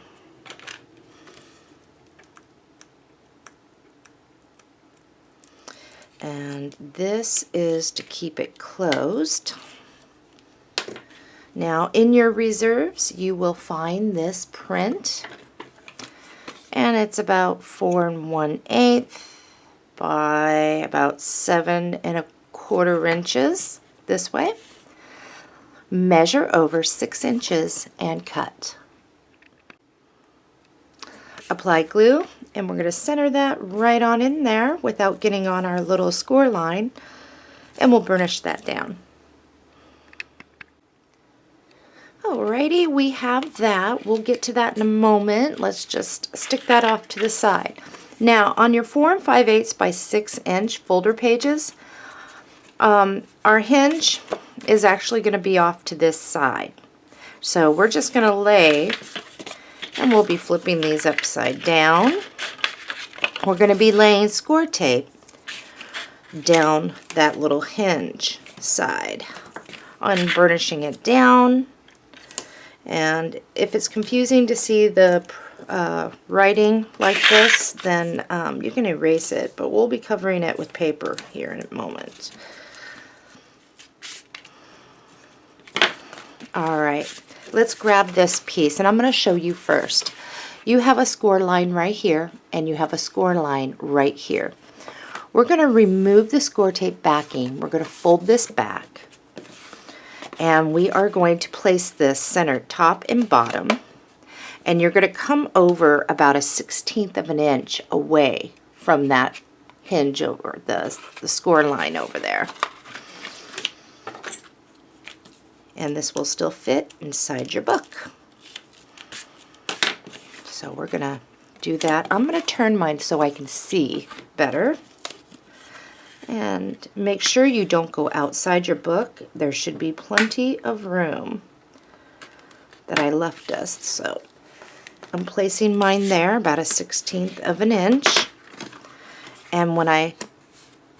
And this is to keep it closed. Now in your reserves you will find this print, and it's about 4 1/8 by about 7 1/4 inches this way. Measure over 6 inches and cut. Apply glue, and we're going to center that right on in there without getting on our little score line, and we'll burnish that down. Alrighty, we have that. We'll get to that in a moment. Let's just stick that off to the side. Now, on your 4 5/8 by 6 inch folder pages, our hinge is actually going to be off to this side. So we're just going to lay, and we'll be flipping these upside down. We're going to be laying score tape down that little hinge side, unburnishing it down. And if it's confusing to see the writing like this, then you can erase it, but we'll be covering it with paper here in a moment. Alright, let's grab this piece, and I'm going to show you first. You have a score line right here, and you have a score line right here. We're going to remove the score tape backing. We're going to fold this back, and we are going to place this centered top and bottom, and you're going to come over about a 1/16 of an inch away from that hinge over the score line over there. And this will still fit inside your book. So we're going to do that. I'm going to turn mine so I can see better. And make sure you don't go outside your book. There should be plenty of room that I left us. So I'm placing mine there about a 1/16 of an inch. And when I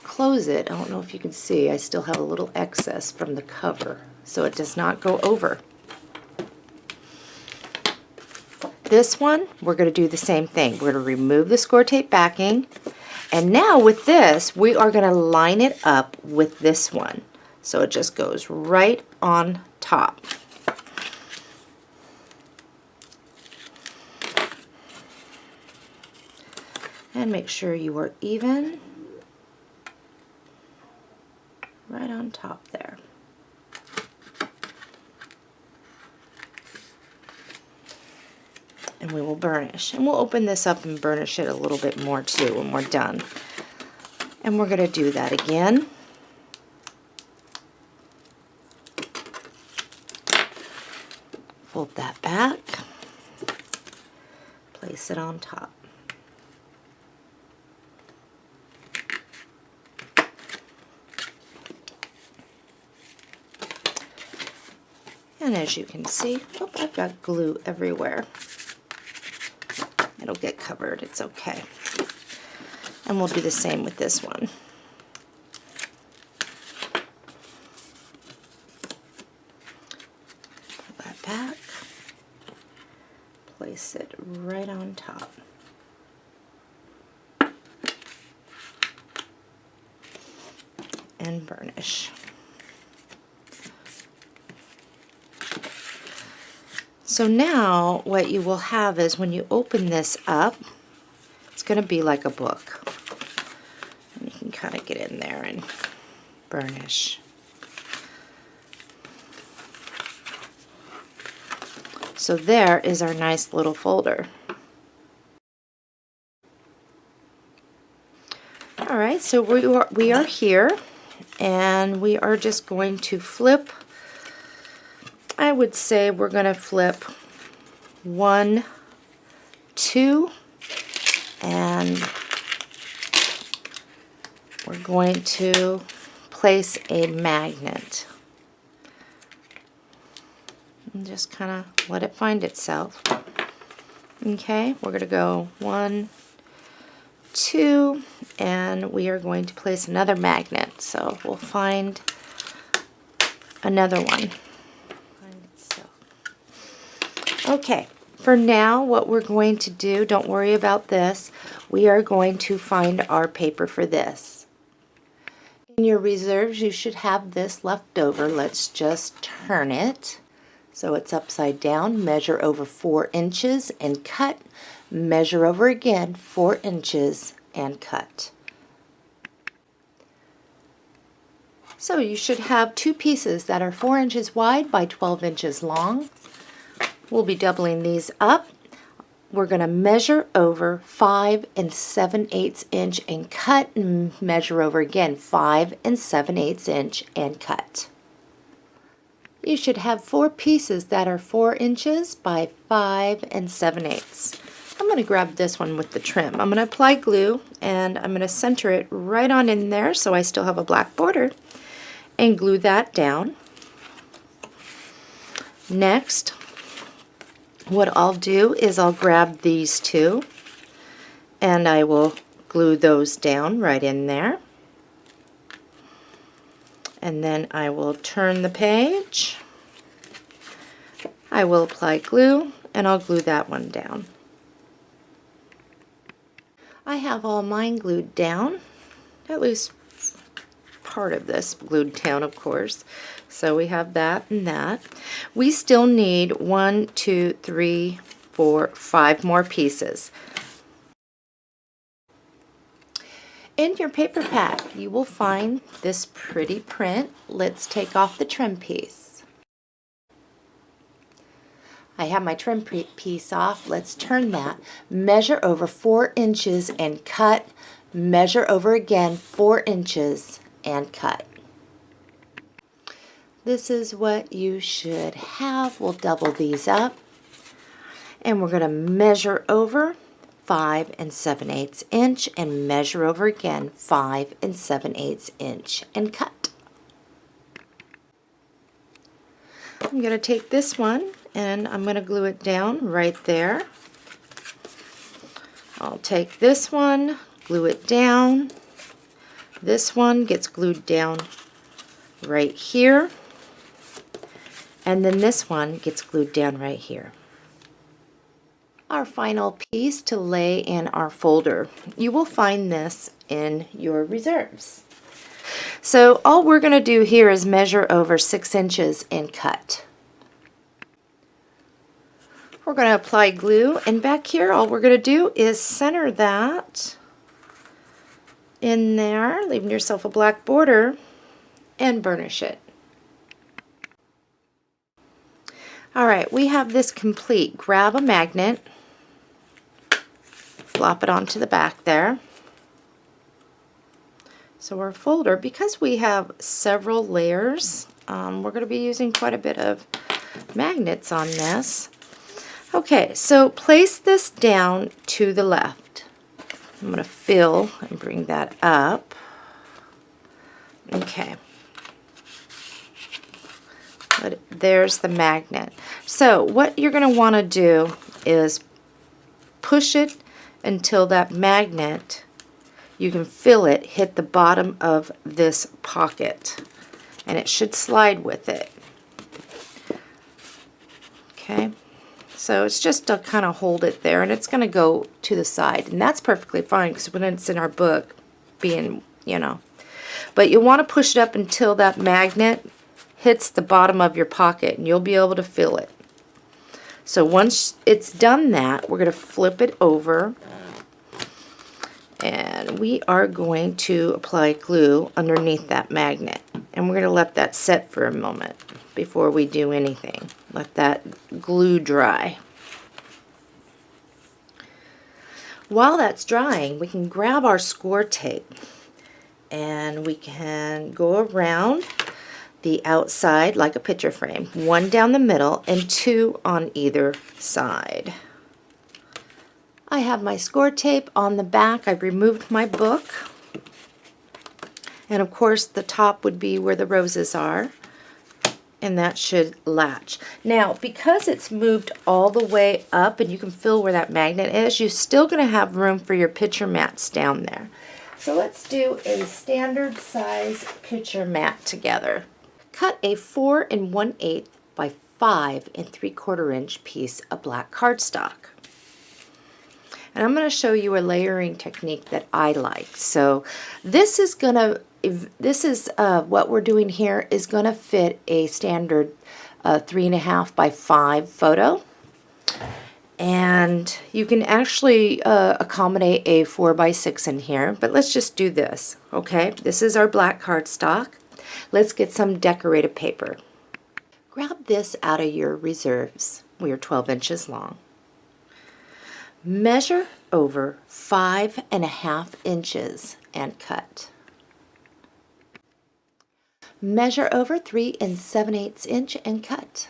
close it, I don't know if you can see, I still have a little excess from the cover, so it does not go over. This one, we're going to do the same thing. We're going to remove the score tape backing, and now with this, we are going to line it up with this one. So it just goes right on top. And make sure you are even right on top there. And we will burnish. And we'll open this up and burnish it a little bit more too when we're done. And we're going to do that again. Fold that back. Place it on top. And as you can see, oh, I've got glue everywhere. It'll get covered, it's okay. And we'll do the same with this one. Pull that back, place it right on top. And burnish. So now what you will have is when you open this up, it's going to be like a book. And you can kind of get in there and burnish. So there is our nice little folder. Alright, so we are here, and we are just going to flip. I would say we're going to flip 1, 2, and we're going to place a magnet. And just kind of let it find itself. Okay, we're going to go 1, 2, and we are going to place another magnet. So we'll find another one. Okay, for now what we're going to do, don't worry about this, we are going to find our paper for this. In your reserves you should have this left over. Let's just turn it so it's upside down. Measure over 4 inches and cut. Measure over again 4 inches and cut. So you should have 2 pieces that are 4 inches wide by 12 inches long. We'll be doubling these up. We're going to measure over 5 7/8 inch and cut, and measure over again 5 7/8 inch and cut. You should have 4 pieces that are 4 inches by 5 7/8. I'm going to grab this one with the trim. I'm going to apply glue, and I'm going to center it right on in there so I still have a black border, and glue that down. Next, what I'll do is I'll grab these 2 and I will glue those down right in there. And then I will turn the page. I will apply glue, and I'll glue that one down. I have all mine glued down, at least part of this glued down, of course. So we have that and that. We still need 1, 2, 3, 4, 5 more pieces. In your paper pack, you will find this pretty print. Let's take off the trim piece. I have my trim piece off. Let's turn that. Measure over 4 inches and cut. Measure over again 4 inches and cut. This is what you should have. We'll double these up, and we're going to measure over 5 7/8 inch and measure over again 5 7/8 inch and cut. I'm going to take this one and I'm going to glue it down right there. I'll take this one, glue it down. This one gets glued down right here. And then this one gets glued down right here. Our final piece to lay in our folder. You will find this in your reserves. So all we're going to do here is measure over 6 inches and cut. We're going to apply glue, and back here all we're going to do is center that in there, leaving yourself a black border, and burnish it. Alright, we have this complete. Grab a magnet, flop it onto the back there. So our folder, because we have several layers, we're going to be using quite a bit of magnets on this. Okay, so place this down to the left. I'm going to fill and bring that up. Okay. But there's the magnet. So what you're going to want to do is push it until that magnet, you can feel it hit the bottom of this pocket, and it should slide with it. Okay, so it's just to kind of hold it there, and it's going to go to the side, and that's perfectly fine because when it's in our book, being, you know, but you want to push it up until that magnet hits the bottom of your pocket, and you'll be able to feel it. So once it's done that, we're going to flip it over, and we are going to apply glue underneath that magnet. And we're going to let that set for a moment before we do anything. Let that glue dry. While that's drying, we can grab our score tape and we can go around the outside like a picture frame, one down the middle and two on either side. I have my score tape on the back. I've removed my book, and of course the top would be where the roses are, and that should latch. Now, because it's moved all the way up and you can feel where that magnet is, you're still going to have room for your picture mats down there. So let's do a standard size picture mat together. Cut a 4 1/8 by 5 3/4 inch piece of black cardstock. And I'm going to show you a layering technique that I like. So this is what we're doing here is going to fit a standard 3.5 by 5 photo. And you can actually accommodate a 4 by 6 in here, but let's just do this. Okay, this is our black cardstock. Let's get some decorative paper. Grab this out of your reserves. We are 12 inches long. Measure over 5.5 inches and cut. Measure over 3 7/8 inch and cut.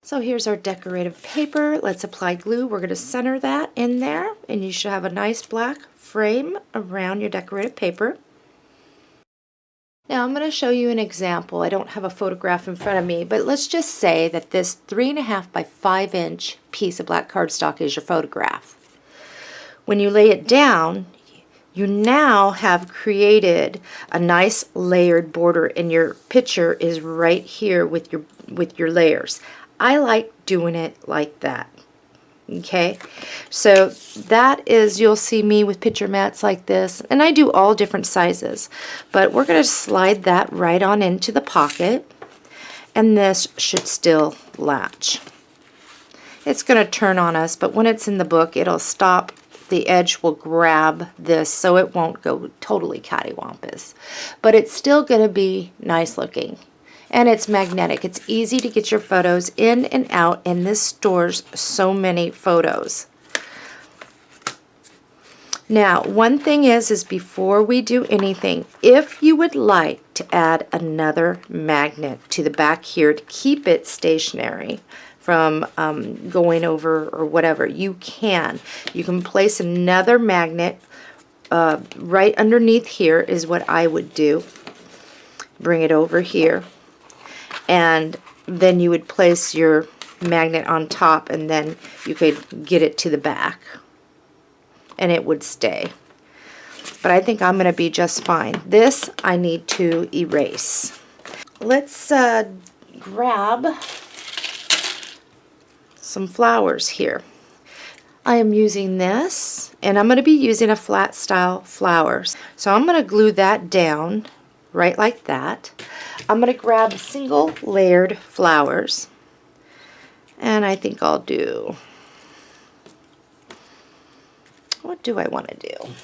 So here's our decorative paper. Let's apply glue. We're going to center that in there, and you should have a nice black frame around your decorative paper. Now I'm going to show you an example. I don't have a photograph in front of me, but let's just say that this 3.5 by 5 inch piece of black cardstock is your photograph. When you lay it down, you now have created a nice layered border, and your picture is right here with your layers. I like doing it like that. Okay, so that is, you'll see me with picture mats like this, and I do all different sizes, but we're going to slide that right on into the pocket, and this should still latch. It's going to turn on us, but when it's in the book, it'll stop. The edge will grab this, so it won't go totally cattywampus, but it's still going to be nice looking. And it's magnetic. It's easy to get your photos in and out, and this stores so many photos. Now, one thing is before we do anything, if you would like to add another magnet to the back here to keep it stationary from going over or whatever, you can. You can place another magnet right underneath here is what I would do. Bring it over here. And then you would place your magnet on top, and then you could get it to the back and it would stay. But I think I'm going to be just fine. This I need to erase. Let's grab some flowers here. I am using this, and I'm going to be using a flat style flowers. So I'm going to glue that down right like that. I'm going to grab single layered flowers, and I think I'll do, what do I want to do?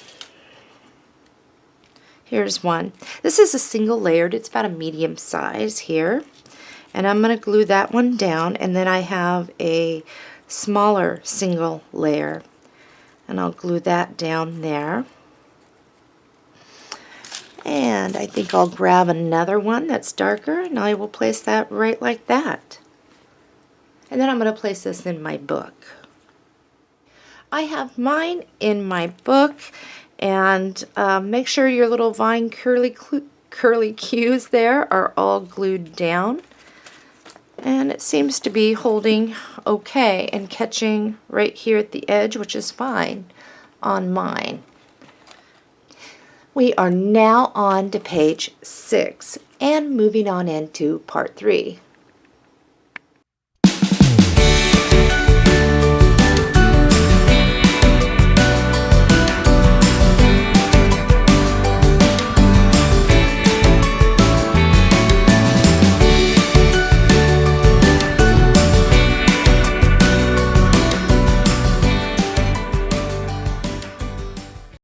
Here's one. This is a single layered, it's about a medium size here, and I'm going to glue that one down, and then I have a smaller single layer, and I'll glue that down there. And I think I'll grab another one that's darker, and I will place that right like that. And then I'm going to place this in my book. I have mine in my book, and make sure your little vine curly cues there are all glued down. And it seems to be holding okay and catching right here at the edge, which is fine on mine. We are now on to page 6 and moving on into part 3.